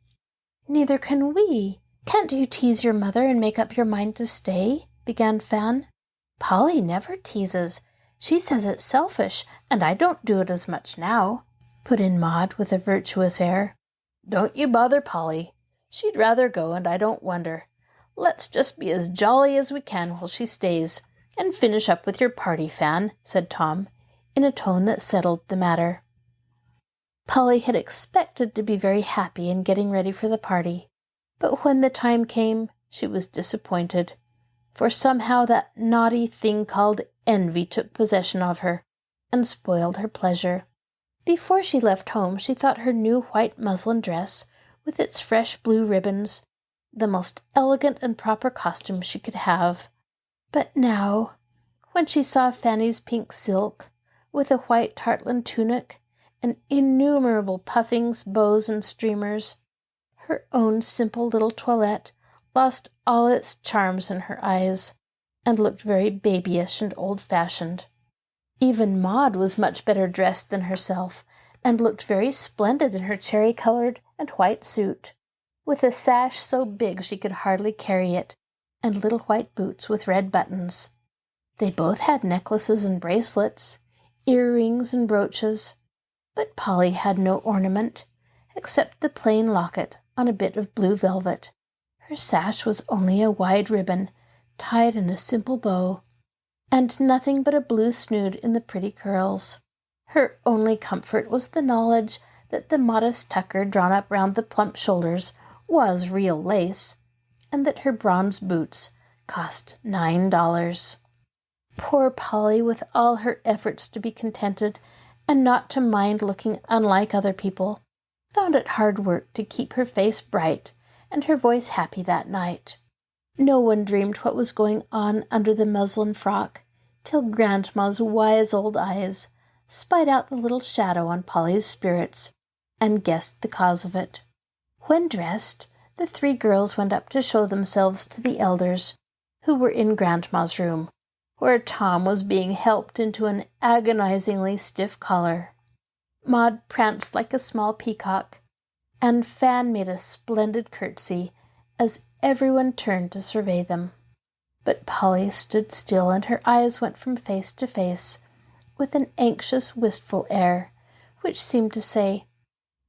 "Neither can we. Can't you tease your mother and make up your mind to stay?" began Fan. "Polly never teases. She says it's selfish, and I don't do it as much now," put in Maud with a virtuous air. "Don't you bother Polly. She'd rather go, and I don't wonder. Let's just be as jolly as we can while she stays, and finish up with your party, Fan," said Tom, in a tone that settled the matter. Polly had expected to be very happy in getting ready for the party, but when the time came, she was disappointed, for somehow that naughty thing called envy took possession of her and spoiled her pleasure. Before she left home, she thought her new white muslin dress, with its fresh blue ribbons, the most elegant and proper costume she could have. But now, when she saw Fanny's pink silk, with a white tarlatan tunic, and innumerable puffings, bows, and streamers, her own simple little toilette lost all its charms in her eyes, and looked very babyish and old-fashioned. Even Maud was much better dressed than herself, and looked very splendid in her cherry-colored and white suit, with a sash so big she could hardly carry it, and little white boots with red buttons. They both had necklaces and bracelets, earrings and brooches, but Polly had no ornament, except the plain locket on a bit of blue velvet. Her sash was only a wide ribbon, tied in a simple bow, and nothing but a blue snood in the pretty curls. Her only comfort was the knowledge that the modest tucker drawn up round the plump shoulders was real lace, and that her bronze boots cost $9. Poor Polly, with all her efforts to be contented and not to mind looking unlike other people, found it hard work to keep her face bright and her voice happy that night. No one dreamed what was going on under the muslin frock, till Grandma's wise old eyes spied out the little shadow on Polly's spirits, and guessed the cause of it. When dressed, the 3 girls went up to show themselves to the elders, who were in Grandma's room, where Tom was being helped into an agonizingly stiff collar. Maud pranced like a small peacock, and Fan made a splendid curtsy as everyone turned to survey them. But Polly stood still, and her eyes went from face to face with an anxious, wistful air, which seemed to say,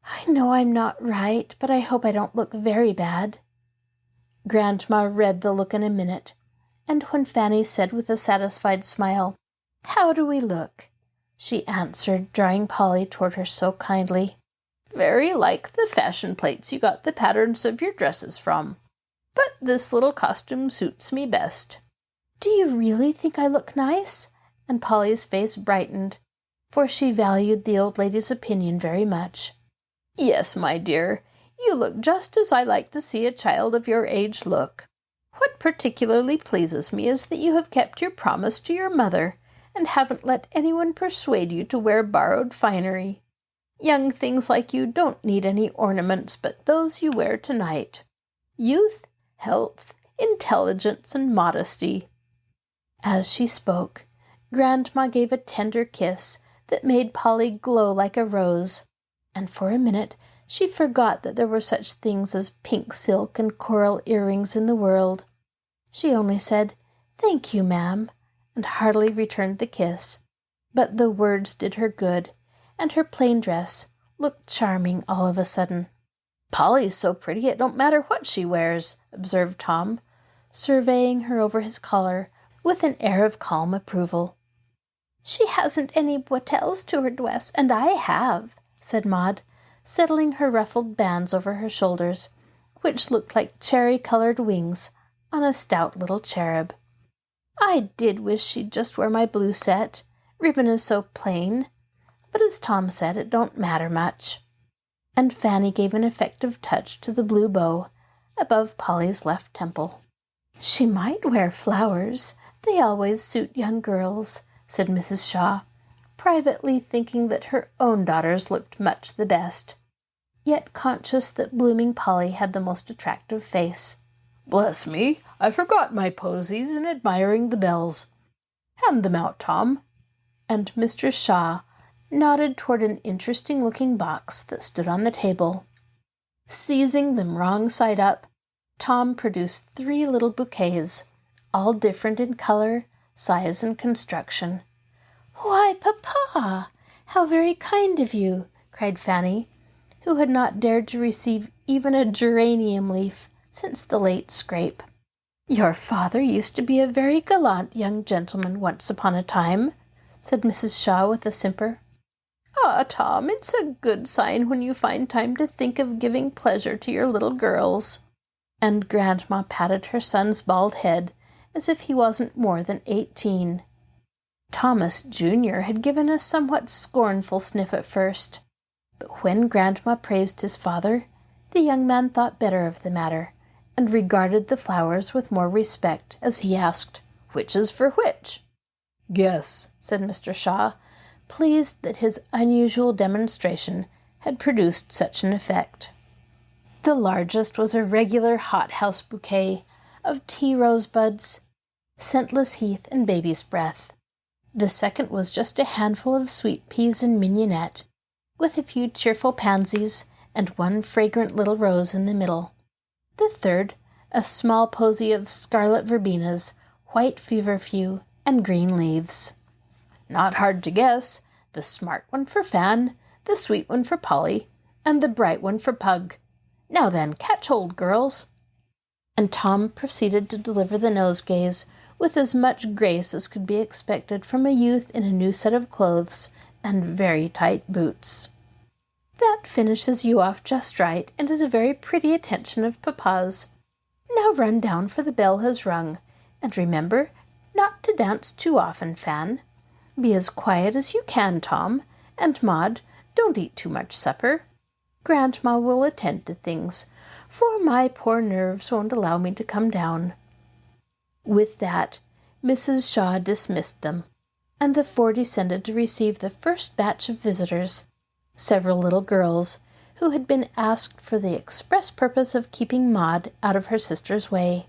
"I know I'm not right, but I hope I don't look very bad." Grandma read the look in a minute, and when Fanny said with a satisfied smile, "How do we look?" she answered, drawing Polly toward her so kindly, "Very like the fashion plates you got the patterns of your dresses from. But this little costume suits me best." "Do you really think I look nice?" And Polly's face brightened, for she valued the old lady's opinion very much. "Yes, my dear, you look just as I like to see a child of your age look. What particularly pleases me is that you have kept your promise to your mother, and haven't let anyone persuade you to wear borrowed finery. Young things like you don't need any ornaments but those you wear tonight. Youth, health, intelligence, and modesty." As she spoke, Grandma gave a tender kiss that made Polly glow like a rose, and for a minute she forgot that there were such things as pink silk and coral earrings in the world. She only said, "Thank you, ma'am," and heartily returned the kiss, but the words did her good, and her plain dress looked charming all of a sudden. "Polly's so pretty it don't matter what she wears," observed Tom, surveying her over his collar with an air of calm approval. "She hasn't any boitelles to her dress, and I have," said Maud, settling her ruffled bands over her shoulders, which looked like cherry-colored wings on a stout little cherub. "I did wish she'd just wear my blue set. Ribbon is so plain. But as Tom said, it don't matter much." And Fanny gave an effective touch to the blue bow above Polly's left temple. "She might wear flowers. They always suit young girls," said Mrs. Shaw, privately thinking that her own daughters looked much the best, yet conscious that blooming Polly had the most attractive face. "Bless me, I forgot my posies in admiring the bells. Hand them out, Tom." And Mr. Shaw nodded toward an interesting-looking box that stood on the table. Seizing them wrong side up, Tom produced 3 little bouquets, all different in color, size, and construction. "Why, Papa, how very kind of you!" cried Fanny, who had not dared to receive even a geranium leaf since the late scrape. "Your father used to be a very gallant young gentleman once upon a time," said Mrs. Shaw with a simper. "Ah, Tom, it's a good sign when you find time to think of giving pleasure to your little girls." And Grandma patted her son's bald head as if he wasn't more than 18. Thomas Jr. had given a somewhat scornful sniff at first, but when Grandma praised his father, the young man thought better of the matter, and regarded the flowers with more respect as he asked, "Which is for which?" "Guess," said Mr. Shaw, pleased that his unusual demonstration had produced such an effect. The largest was a regular hothouse bouquet of tea rosebuds, scentless heath, and baby's breath. The second was just a handful of sweet peas and mignonette, with a few cheerful pansies and 1 fragrant little rose in the middle. The third, a small posy of scarlet verbenas, white feverfew, and green leaves. "Not hard to guess. the smart one for Fan, the sweet one for Polly, and the bright one for Pug. Now then, catch hold, girls." And Tom proceeded to deliver the nosegays with as much grace as could be expected from a youth in a new set of clothes and very tight boots. "That finishes you off just right, and is a very pretty attention of Papa's. Now run down, for the bell has rung, and remember not to dance too often, Fan. Be as quiet as you can, Tom, and Maud, don't eat too much supper. Grandma will attend to things, for my poor nerves won't allow me to come down." With that, Mrs. Shaw dismissed them, and the four descended to receive the first batch of visitors, several little girls, who had been asked for the express purpose of keeping Maud out of her sister's way.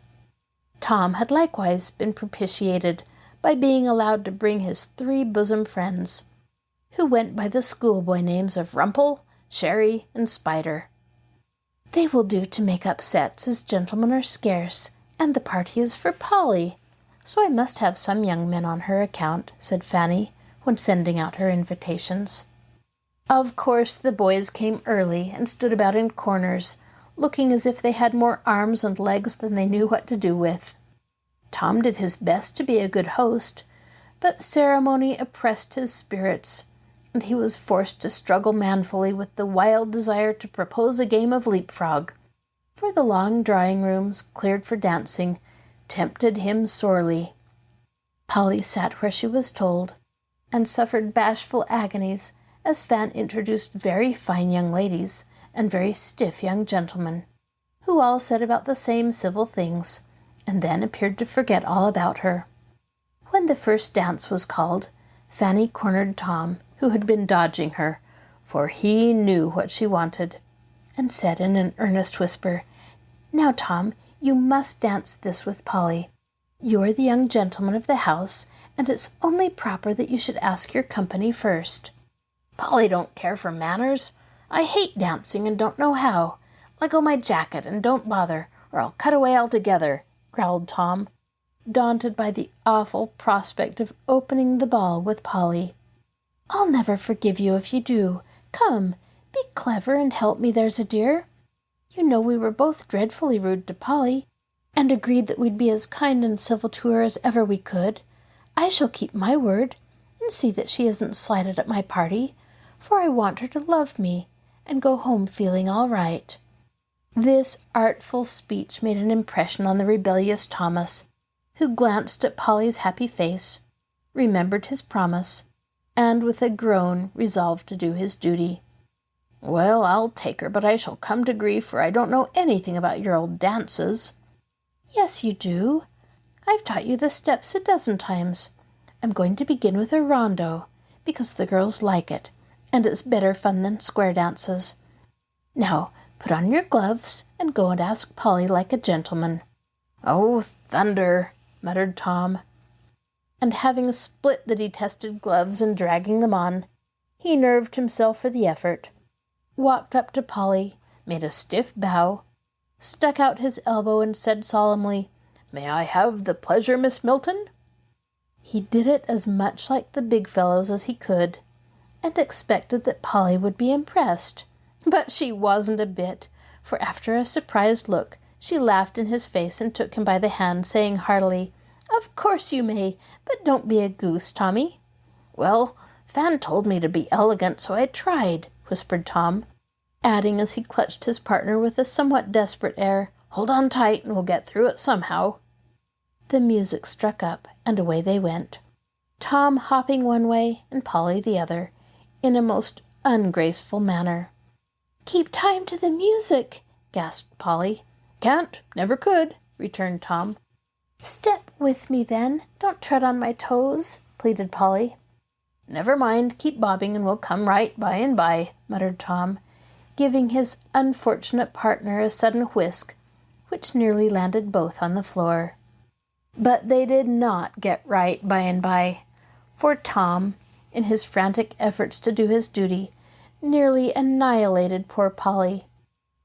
Tom had likewise been propitiated by being allowed to bring his 3 bosom friends, who went by the schoolboy names of Rumple, Sherry, and Spider. "They will do to make up sets, as gentlemen are scarce, and the party is for Polly, so I must have some young men on her account," said Fanny, when sending out her invitations. Of course the boys came early and stood about in corners, looking as if they had more arms and legs than they knew what to do with. Tom did his best to be a good host, but ceremony oppressed his spirits, and he was forced to struggle manfully with the wild desire to propose a game of leapfrog, for the long drawing-rooms, cleared for dancing, tempted him sorely. Polly sat where she was told, and suffered bashful agonies as Fan introduced very fine young ladies and very stiff young gentlemen, who all said about the same civil things, and then appeared to forget all about her. When the first dance was called, Fanny cornered Tom, who had been dodging her, for he knew what she wanted, and said in an earnest whisper, "Now, Tom, you must dance this with Polly. You're the young gentleman of the house, and it's only proper that you should ask your company first." "Polly don't care for manners. I hate dancing and don't know how. Let go my jacket and don't bother, or I'll cut away altogether," growled Tom, daunted by the awful prospect of opening the ball with Polly. "I'll never forgive you if you do. Come, be clever and help me, there's a dear. You know we were both dreadfully rude to Polly, and agreed that we'd be as kind and civil to her as ever we could. I shall keep my word, and see that she isn't slighted at my party, for I want her to love me, and go home feeling all right." This artful speech made an impression on the rebellious Thomas, who glanced at Polly's happy face, remembered his promise, and with a groan resolved to do his duty. "Well, I'll take her, but I shall come to grief, for I don't know anything about your old dances." "Yes, you do. I've taught you the steps a dozen times. I'm going to begin with a rondo, because the girls like it, and it's better fun than square dances. Now, put on your gloves, and go and ask Polly like a gentleman." "Oh, thunder!" muttered Tom. And having split the detested gloves and dragging them on, he nerved himself for the effort, walked up to Polly, made a stiff bow, stuck out his elbow and said solemnly, "May I have the pleasure, Miss Milton?" He did it as much like the big fellows as he could, and expected that Polly would be impressed. But she wasn't a bit, for after a surprised look, she laughed in his face and took him by the hand, saying heartily, "Of course you may, but don't be a goose, Tommy." "Well, Fan told me to be elegant, so I tried," whispered Tom, adding as he clutched his partner with a somewhat desperate air, "Hold on tight, and we'll get through it somehow." The music struck up, and away they went, Tom hopping one way and Polly the other, in a most ungraceful manner. "Keep time to the music," gasped Polly. "Can't, never could," returned Tom. "Step with me, then. Don't tread on my toes," pleaded Polly. "Never mind, keep bobbing and we'll come right by and by," muttered Tom, giving his unfortunate partner a sudden whisk, which nearly landed both on the floor. But they did not get right by and by, for Tom, in his frantic efforts to do his duty, nearly annihilated poor Polly.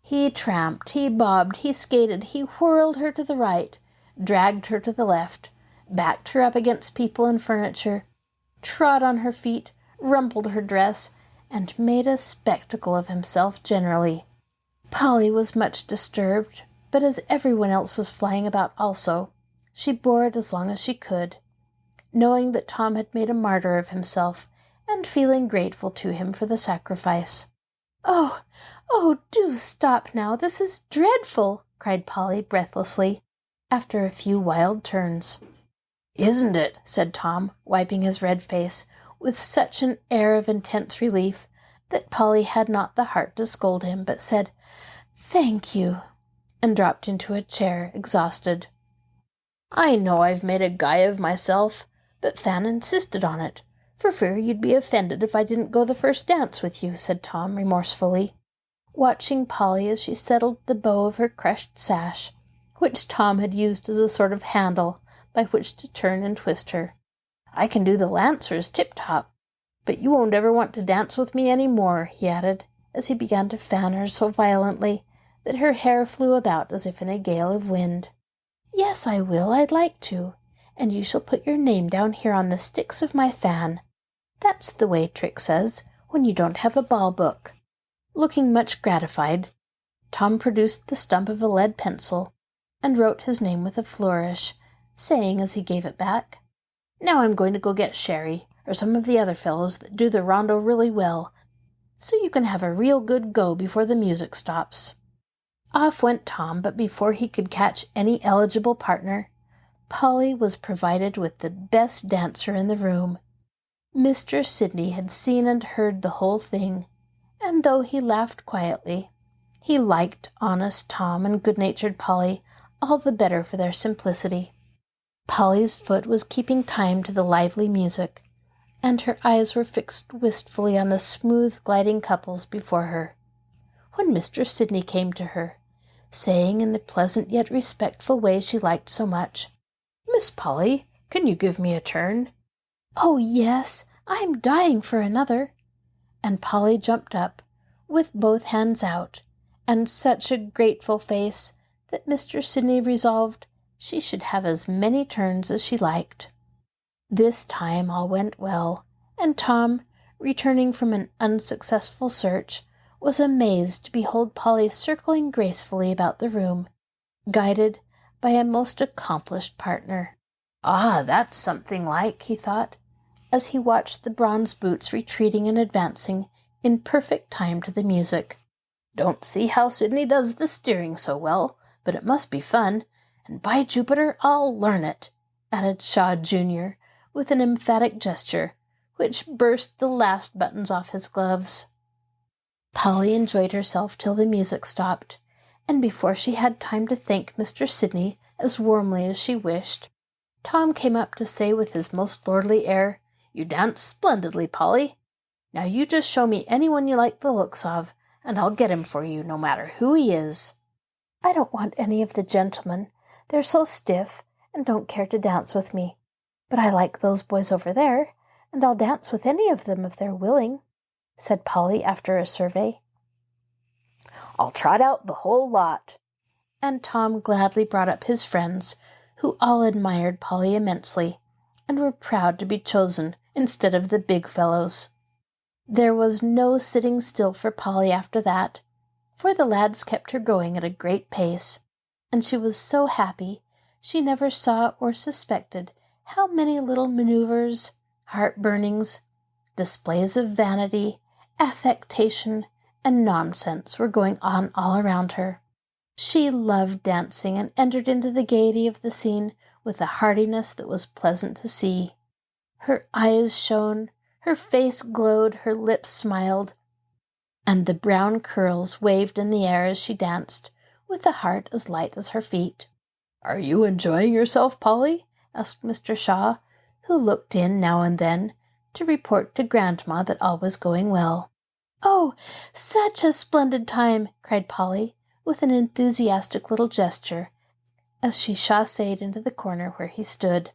He tramped, he bobbed, he skated, he whirled her to the right, dragged her to the left, backed her up against people and furniture, trod on her feet, rumpled her dress, and made a spectacle of himself generally. Polly was much disturbed, but as everyone else was flying about also, she bore it as long as she could, knowing that Tom had made a martyr of himself, and feeling grateful to him for the sacrifice. "Oh, do stop now, this is dreadful," cried Polly breathlessly, after a few wild turns. "Isn't it?" said Tom, wiping his red face, with such an air of intense relief that Polly had not the heart to scold him, but said, "Thank you," and dropped into a chair, exhausted. "I know I've made a guy of myself, but Fan insisted on it, for fear you'd be offended if I didn't go the first dance with you," said Tom remorsefully, watching Polly as she settled the bow of her crushed sash, which Tom had used as a sort of handle by which to turn and twist her. "I can do the Lancers tip-top, but you won't ever want to dance with me any more," he added, as he began to fan her so violently that her hair flew about as if in a gale of wind. "Yes, I will, I'd like to, and you shall put your name down here on the sticks of my fan. That's the way Trick says, when you don't have a ball book." Looking much gratified, Tom produced the stump of a lead pencil and wrote his name with a flourish, saying as he gave it back, "Now I'm going to go get Sherry, or some of the other fellows that do the rondo really well, so you can have a real good go before the music stops." Off went Tom, but before he could catch any eligible partner, Polly was provided with the best dancer in the room. Mr. Sidney had seen and heard the whole thing, and though he laughed quietly, he liked honest Tom and good-natured Polly all the better for their simplicity. Polly's foot was keeping time to the lively music, and her eyes were fixed wistfully on the smooth gliding couples before her, when Mr. Sidney came to her, saying in the pleasant yet respectful way she liked so much, "Miss Polly, can you give me a turn?" "Oh, yes, I'm dying for another." And Polly jumped up, with both hands out, and such a grateful face that Mr. Sidney resolved she should have as many turns as she liked. This time all went well, and Tom, returning from an unsuccessful search, was amazed to behold Polly circling gracefully about the room, guided by a most accomplished partner. "Ah, that's something like," he thought, as he watched the bronze boots retreating and advancing in perfect time to the music. "Don't see how Sidney does the steering so well, but it must be fun, and by Jupiter, I'll learn it," added Shaw Jr., with an emphatic gesture, which burst the last buttons off his gloves. Polly enjoyed herself till the music stopped, and before she had time to thank Mr. Sidney as warmly as she wished, Tom came up to say with his most lordly air, "You danced splendidly, Polly. Now you just show me anyone you like the looks of, and I'll get him for you, no matter who he is." "I don't want any of the gentlemen. They're so stiff and don't care to dance with me. But I like those boys over there, and I'll dance with any of them if they're willing," said Polly after a survey. "I'll trot out the whole lot." And Tom gladly brought up his friends, who all admired Polly immensely, and were proud to be chosen instead of the big fellows. There was no sitting still for Polly after that, for the lads kept her going at a great pace, and she was so happy she never saw or suspected how many little maneuvers, heart-burnings, displays of vanity, affectation, and nonsense were going on all around her. She loved dancing and entered into the gaiety of the scene with a heartiness that was pleasant to see. Her eyes shone, her face glowed, her lips smiled, and the brown curls waved in the air as she danced, with a heart as light as her feet. "Are you enjoying yourself, Polly?" asked Mr. Shaw, who looked in now and then to report to Grandma that all was going well. "Oh, such a splendid time!" cried Polly, with an enthusiastic little gesture, as she chassed into the corner where he stood.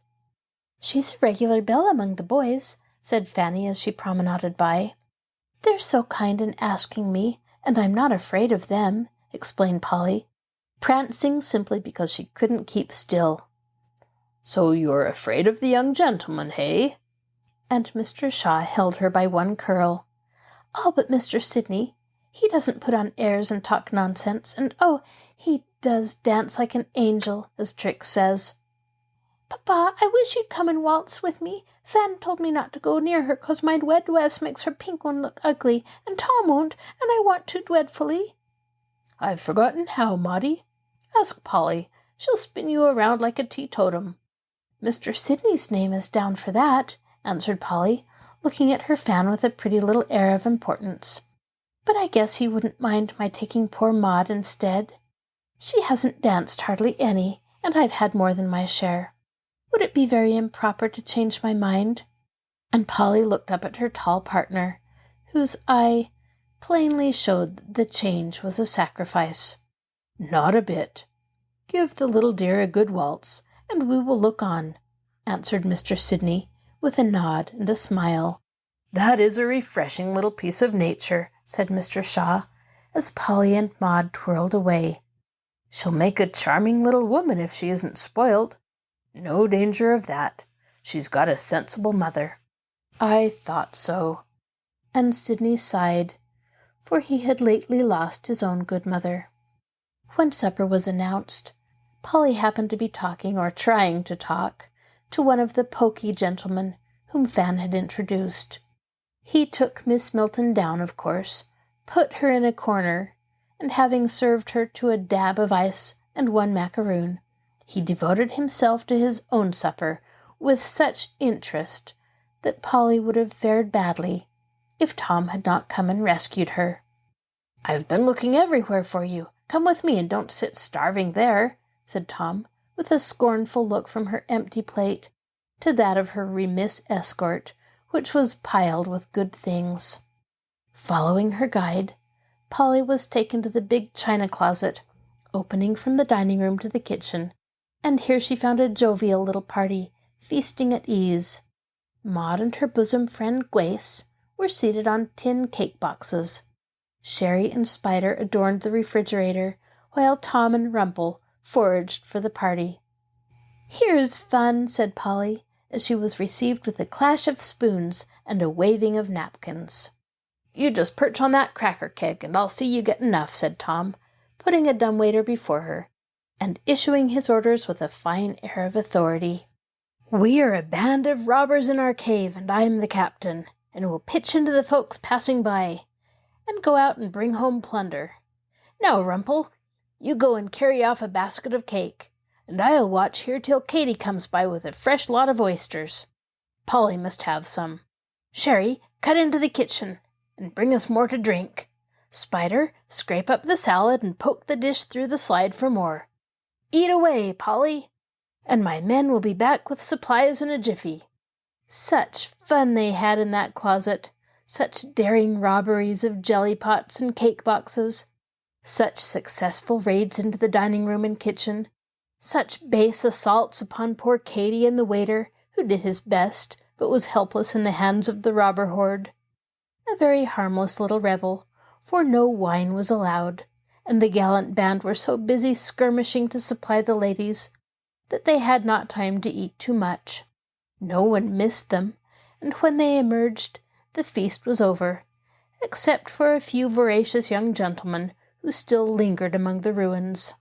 "She's a regular belle among the boys," said Fanny as she promenaded by. "They're so kind in asking me, and I'm not afraid of them," explained Polly, prancing simply because she couldn't keep still. "So you're afraid of the young gentleman, hey?" and Mr. Shaw held her by one curl. "Oh, but Mr. Sidney, he doesn't put on airs and talk nonsense, and oh, he does dance like an angel, as Trix says." "Papa, I wish you'd come and waltz with me. Fan told me not to go near her 'cause my red dress makes her pink one look ugly, and Tom won't, and I want to dreadfully." "I've forgotten how, Maudie. Ask Polly. She'll spin you around like a teetotum." "Mr. Sidney's name is down for that," answered Polly, looking at her fan with a pretty little air of importance. "But I guess he wouldn't mind my taking poor Maud instead. She hasn't danced hardly any, and I've had more than my share. Would it be very improper to change my mind?" And Polly looked up at her tall partner, whose eye plainly showed that the change was a sacrifice. "Not a bit. Give the little dear a good waltz, and we will look on," answered Mr. Sidney, with a nod and a smile. "That is a refreshing little piece of nature," said Mr. Shaw, as Polly and Maud twirled away. "She'll make a charming little woman if she isn't spoiled. No danger of that. She's got a sensible mother." "I thought so." And Sidney sighed, for he had lately lost his own good mother. When supper was announced, Polly happened to be talking, or trying to talk, to one of the poky gentlemen whom Fan had introduced. He took Miss Milton down, of course, put her in a corner, and having served her to a dab of ice and one macaroon, he devoted himself to his own supper with such interest that Polly would have fared badly if Tom had not come and rescued her. "I've been looking everywhere for you. Come with me and don't sit starving there," said Tom, with a scornful look from her empty plate to that of her remiss escort, which was piled with good things. Following her guide, Polly was taken to the big china closet, opening from the dining room to the kitchen, and here she found a jovial little party, feasting at ease. Maud and her bosom friend Grace were seated on tin cake boxes. Sherry and Spider adorned the refrigerator, while Tom and Rumple foraged for the party. "Here's fun," said Polly, as she was received with a clash of spoons and a waving of napkins. "You just perch on that cracker keg, and I'll see you get enough," said Tom, putting a dumbwaiter before her, and issuing his orders with a fine air of authority. "We are a band of robbers in our cave, and I'm the captain, and will pitch into the folks passing by, and go out and bring home plunder. Now, Rumple, you go and carry off a basket of cake, and I'll watch here till Katy comes by with a fresh lot of oysters. Polly must have some. Sherry, cut into the kitchen, and bring us more to drink. Spider, scrape up the salad and poke the dish through the slide for more. Eat away, Polly, and my men will be back with supplies in a jiffy." Such fun they had in that closet, such daring robberies of jelly pots and cake boxes, such successful raids into the dining room and kitchen, such base assaults upon poor Katy and the waiter, who did his best, but was helpless in the hands of the robber horde. A very harmless little revel, for no wine was allowed, and the gallant band were so busy skirmishing to supply the ladies that they had not time to eat too much. No one missed them, and when they emerged, the feast was over, except for a few voracious young gentlemen who still lingered among the ruins.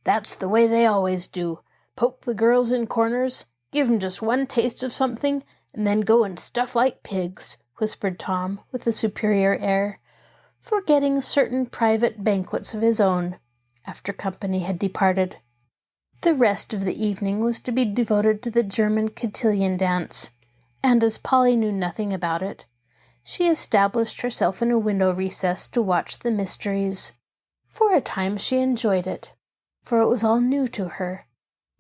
"That's the way they always do. Poke the girls in corners, give 'em just one taste of something, and then go and stuff like pigs," whispered Tom, with a superior air, forgetting certain private banquets of his own, after company had departed. The rest of the evening was to be devoted to the German cotillion dance, and as Polly knew nothing about it, she established herself in a window recess to watch the mysteries. For a time she enjoyed it, for it was all new to her,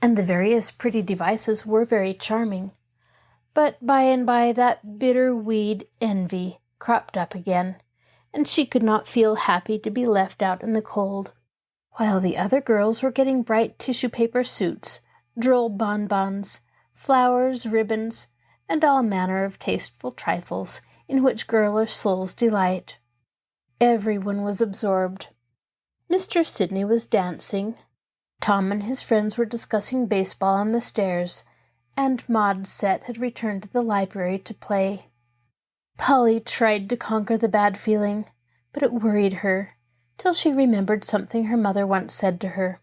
and the various pretty devices were very charming. But by and by that bitter weed, envy, cropped up again, and she could not feel happy to be left out in the cold, while the other girls were getting bright tissue paper suits, droll bonbons, flowers, ribbons, and all manner of tasteful trifles in which girlish souls delight. Everyone was absorbed. Mr. Sidney was dancing. Tom and his friends were discussing baseball on the stairs, and Maud's set had returned to the library to play. Polly tried to conquer the bad feeling, but it worried her, till she remembered something her mother once said to her.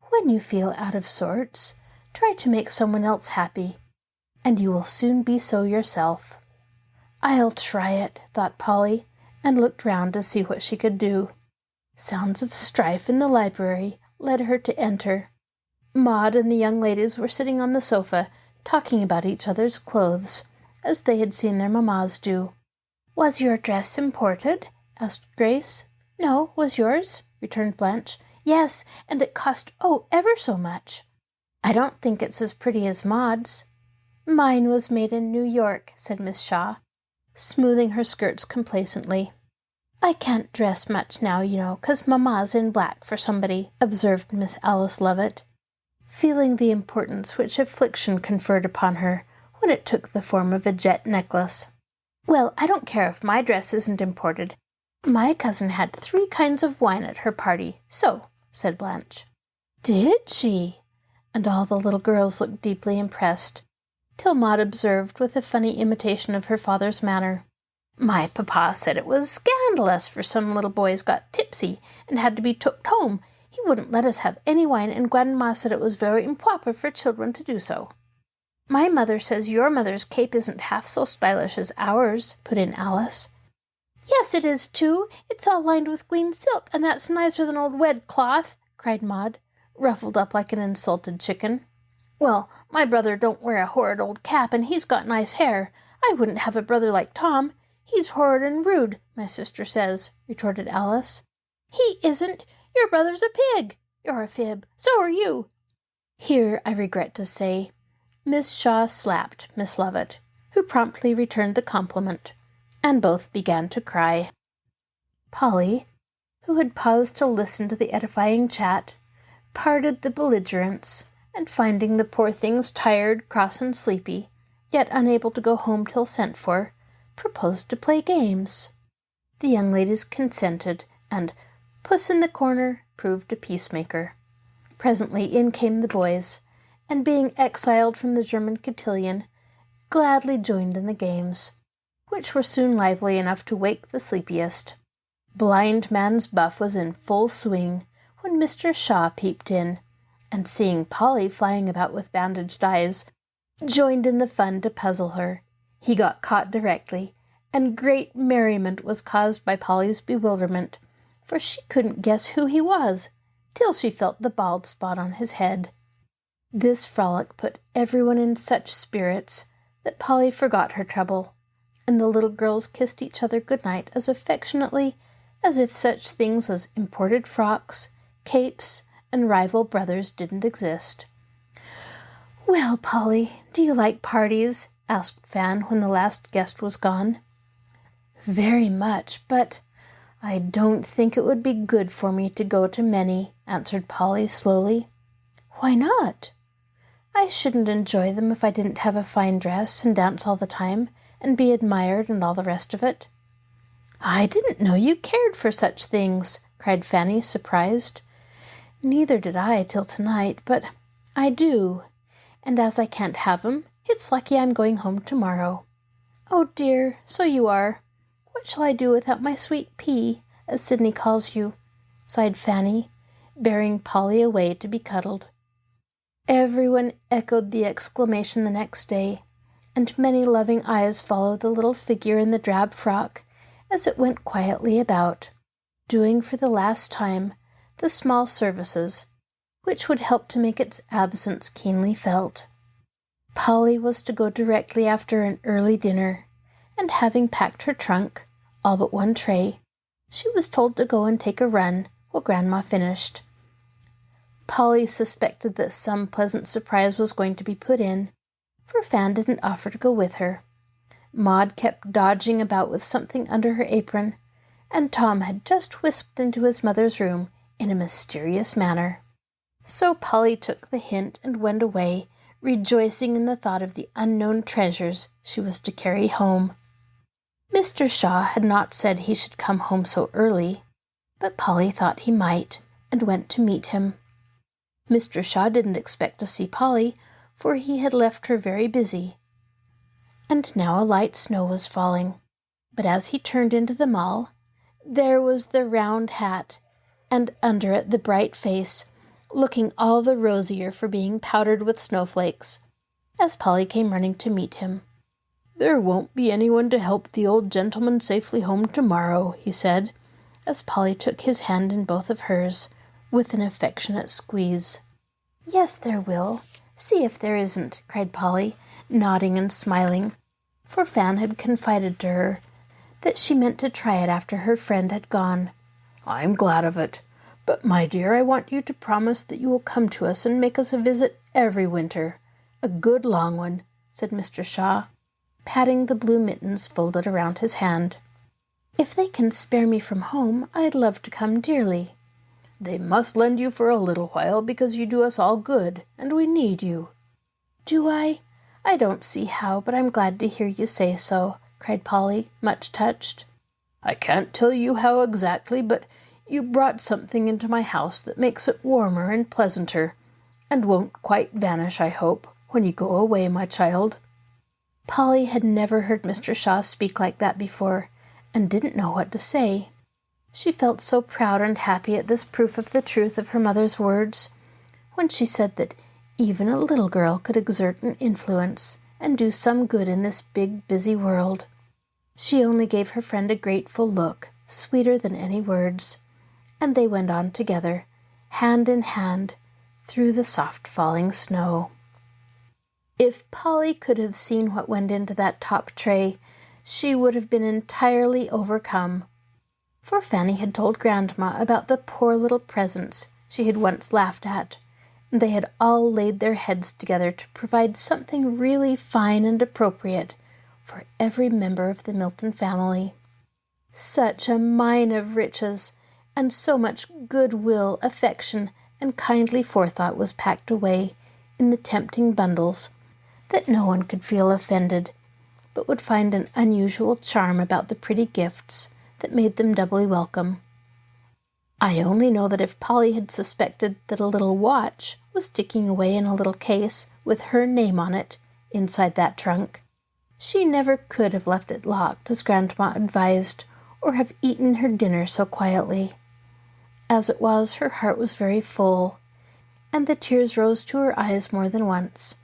When you feel out of sorts, try to make someone else happy, and you will soon be so yourself. I'll try it, thought Polly, and looked round to see what she could do. Sounds of strife in the library led her to enter. Maud and the young ladies were sitting on the sofa, talking about each other's clothes, as they had seen their mammas do. Was your dress imported? Asked Grace. No, was yours? Returned Blanche. Yes, and it cost, ever so much. I don't think it's as pretty as Maud's. Mine was made in New York, said Miss Shaw, smoothing her skirts complacently. I can't dress much now, 'cause Mamma's in black for somebody, observed Miss Alice Lovett, feeling the importance which affliction conferred upon her when it took the form of a jet necklace. Well, I don't care if my dress isn't imported. My cousin had 3 kinds of wine at her party, so, said Blanche. Did she? And all the little girls looked deeply impressed, till Maud observed with a funny imitation of her father's manner. My papa said it was scandalous for some little boys got tipsy and had to be took home. He wouldn't let us have any wine, and Grandma said it was very improper for children to do so. My mother says your mother's cape isn't half so stylish as ours, put in Alice. Yes, it is, too. It's all lined with green silk, and that's nicer than old wed cloth, cried Maud, ruffled up like an insulted chicken. Well, my brother don't wear a horrid old cap, and he's got nice hair. I wouldn't have a brother like Tom. He's horrid and rude, my sister says, retorted Alice. He isn't. Your brother's a pig. You're a fib. So are you. Here, I regret to say, Miss Shaw slapped Miss Lovett, who promptly returned the compliment, and both began to cry. Polly, who had paused to listen to the edifying chat, parted the belligerents, and finding the poor things tired, cross, and sleepy, yet unable to go home till sent for, proposed to play games. The young ladies consented, and Puss in the Corner proved a peacemaker. Presently in came the boys, and being exiled from the German cotillion, gladly joined in the games, which were soon lively enough to wake the sleepiest. Blind Man's Buff was in full swing when Mr. Shaw peeped in, and seeing Polly flying about with bandaged eyes, joined in the fun to puzzle her. He got caught directly, and great merriment was caused by Polly's bewilderment, for she couldn't guess who he was, till she felt the bald spot on his head. This frolic put everyone in such spirits that Polly forgot her trouble, and the little girls kissed each other good-night as affectionately as if such things as imported frocks, capes, and rival brothers didn't exist. Well, Polly, do you like parties? Asked Fan when the last guest was gone. Very much, but I don't think it would be good for me to go to many, answered Polly slowly. Why not? I shouldn't enjoy them if I didn't have a fine dress and dance all the time and be admired and all the rest of it. I didn't know you cared for such things, cried Fanny, surprised. Neither did I till tonight, but I do, and as I can't have 'em, it's lucky I'm going home tomorrow. Oh dear, so you are. What shall I do without my sweet pea, as Sidney calls you? Sighed Fanny, bearing Polly away to be cuddled. Everyone echoed the exclamation the next day, and many loving eyes followed the little figure in the drab frock as it went quietly about, doing for the last time the small services which would help to make its absence keenly felt. Polly was to go directly after an early dinner, and having packed her trunk, all but one tray, she was told to go and take a run while Grandma finished. Polly suspected that some pleasant surprise was going to be put in, for Fan didn't offer to go with her. Maud kept dodging about with something under her apron, and Tom had just whisked into his mother's room in a mysterious manner. So Polly took the hint and went away, rejoicing in the thought of the unknown treasures she was to carry home. Mr. Shaw had not said he should come home so early, but Polly thought he might, and went to meet him. Mr. Shaw didn't expect to see Polly, for he had left her very busy. And now a light snow was falling, but as he turned into the mall, there was the round hat, and under it the bright face, looking all the rosier for being powdered with snowflakes, as Polly came running to meet him. "There won't be anyone to help the old gentleman safely home tomorrow," he said, as Polly took his hand in both of hers, with an affectionate squeeze. "Yes, there will. See if there isn't," cried Polly, nodding and smiling, for Fan had confided to her that she meant to try it after her friend had gone. "I'm glad of it. But, my dear, I want you to promise that you will come to us and make us a visit every winter. A good long one," said Mr. Shaw, patting the blue mittens folded around his hand. "If they can spare me from home, I'd love to come dearly." "They must lend you for a little while because you do us all good, and we need you." "Do I? I don't see how, but I'm glad to hear you say so," cried Polly, much touched. "I can't tell you how exactly, but you brought something into my house that makes it warmer and pleasanter, and won't quite vanish, I hope, when you go away, my child." Polly had never heard Mr. Shaw speak like that before, and didn't know what to say. She felt so proud and happy at this proof of the truth of her mother's words, when she said that even a little girl could exert an influence and do some good in this big, busy world. She only gave her friend a grateful look, sweeter than any words, and they went on together, hand in hand, through the soft falling snow. If Polly could have seen what went into that top tray, she would have been entirely overcome. For Fanny had told Grandma about the poor little presents she had once laughed at, and they had all laid their heads together to provide something really fine and appropriate for every member of the Milton family. Such a mine of riches, and so much goodwill, affection, and kindly forethought was packed away in the tempting bundles that no one could feel offended, but would find an unusual charm about the pretty gifts that made them doubly welcome. I only know that if Polly had suspected that a little watch was sticking away in a little case with her name on it inside that trunk, she never could have left it locked as Grandma advised, or have eaten her dinner so quietly. As it was, her heart was very full, and the tears rose to her eyes more than once.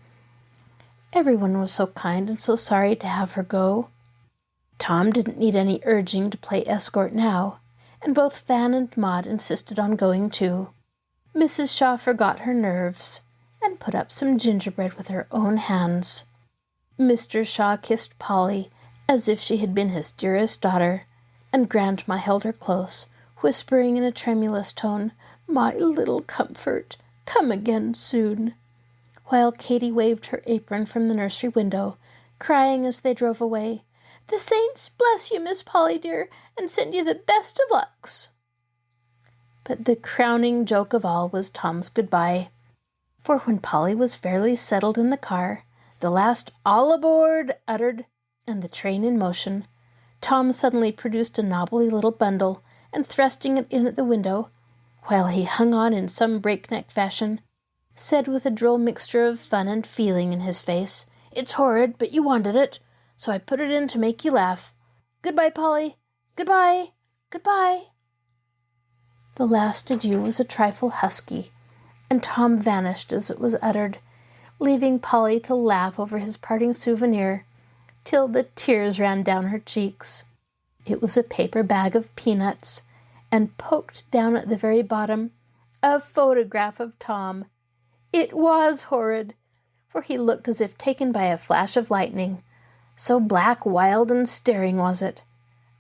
Everyone was so kind and so sorry to have her go. Tom didn't need any urging to play escort now, and both Fan and Maud insisted on going too. Mrs. Shaw forgot her nerves, and put up some gingerbread with her own hands. Mr. Shaw kissed Polly as if she had been his dearest daughter, and Grandma held her close, whispering in a tremulous tone, "My little comfort, come again soon," while Katy waved her apron from the nursery window, crying as they drove away, "The saints bless you, Miss Polly dear, and send you the best of lucks." But the crowning joke of all was Tom's goodbye, for when Polly was fairly settled in the car, the last "all aboard" uttered, and the train in motion, Tom suddenly produced a knobbly little bundle, and thrusting it in at the window, while he hung on in some breakneck fashion, said with a droll mixture of fun and feeling in his face, "It's horrid, but you wanted it, so I put it in to make you laugh. Goodbye, Polly. Goodbye. Goodbye." The last adieu was a trifle husky, and Tom vanished as it was uttered, leaving Polly to laugh over his parting souvenir till the tears ran down her cheeks. It was a paper bag of peanuts, and poked down at the very bottom, a photograph of Tom. It was horrid, for he looked as if taken by a flash of lightning, so black, wild, and staring was it.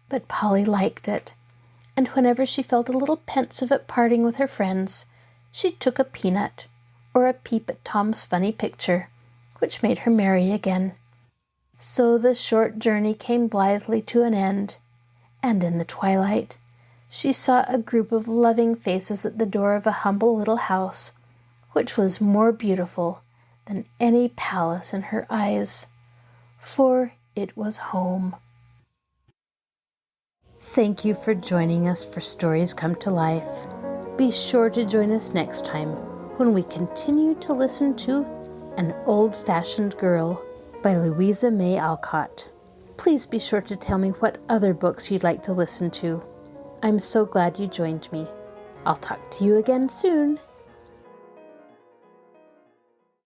But Polly liked it, and whenever she felt a little pensive at parting with her friends, she took a peanut, or a peep at Tom's funny picture, which made her merry again. So the short journey came blithely to an end, and in the twilight she saw a group of loving faces at the door of a humble little house, which was more beautiful than any palace in her eyes, for it was home. Thank you for joining us for Stories Come to Life. Be sure to join us next time when we continue to listen to An Old-Fashioned Girl by Louisa May Alcott. Please be sure to tell me what other books you'd like to listen to. I'm so glad you joined me. I'll talk to you again soon.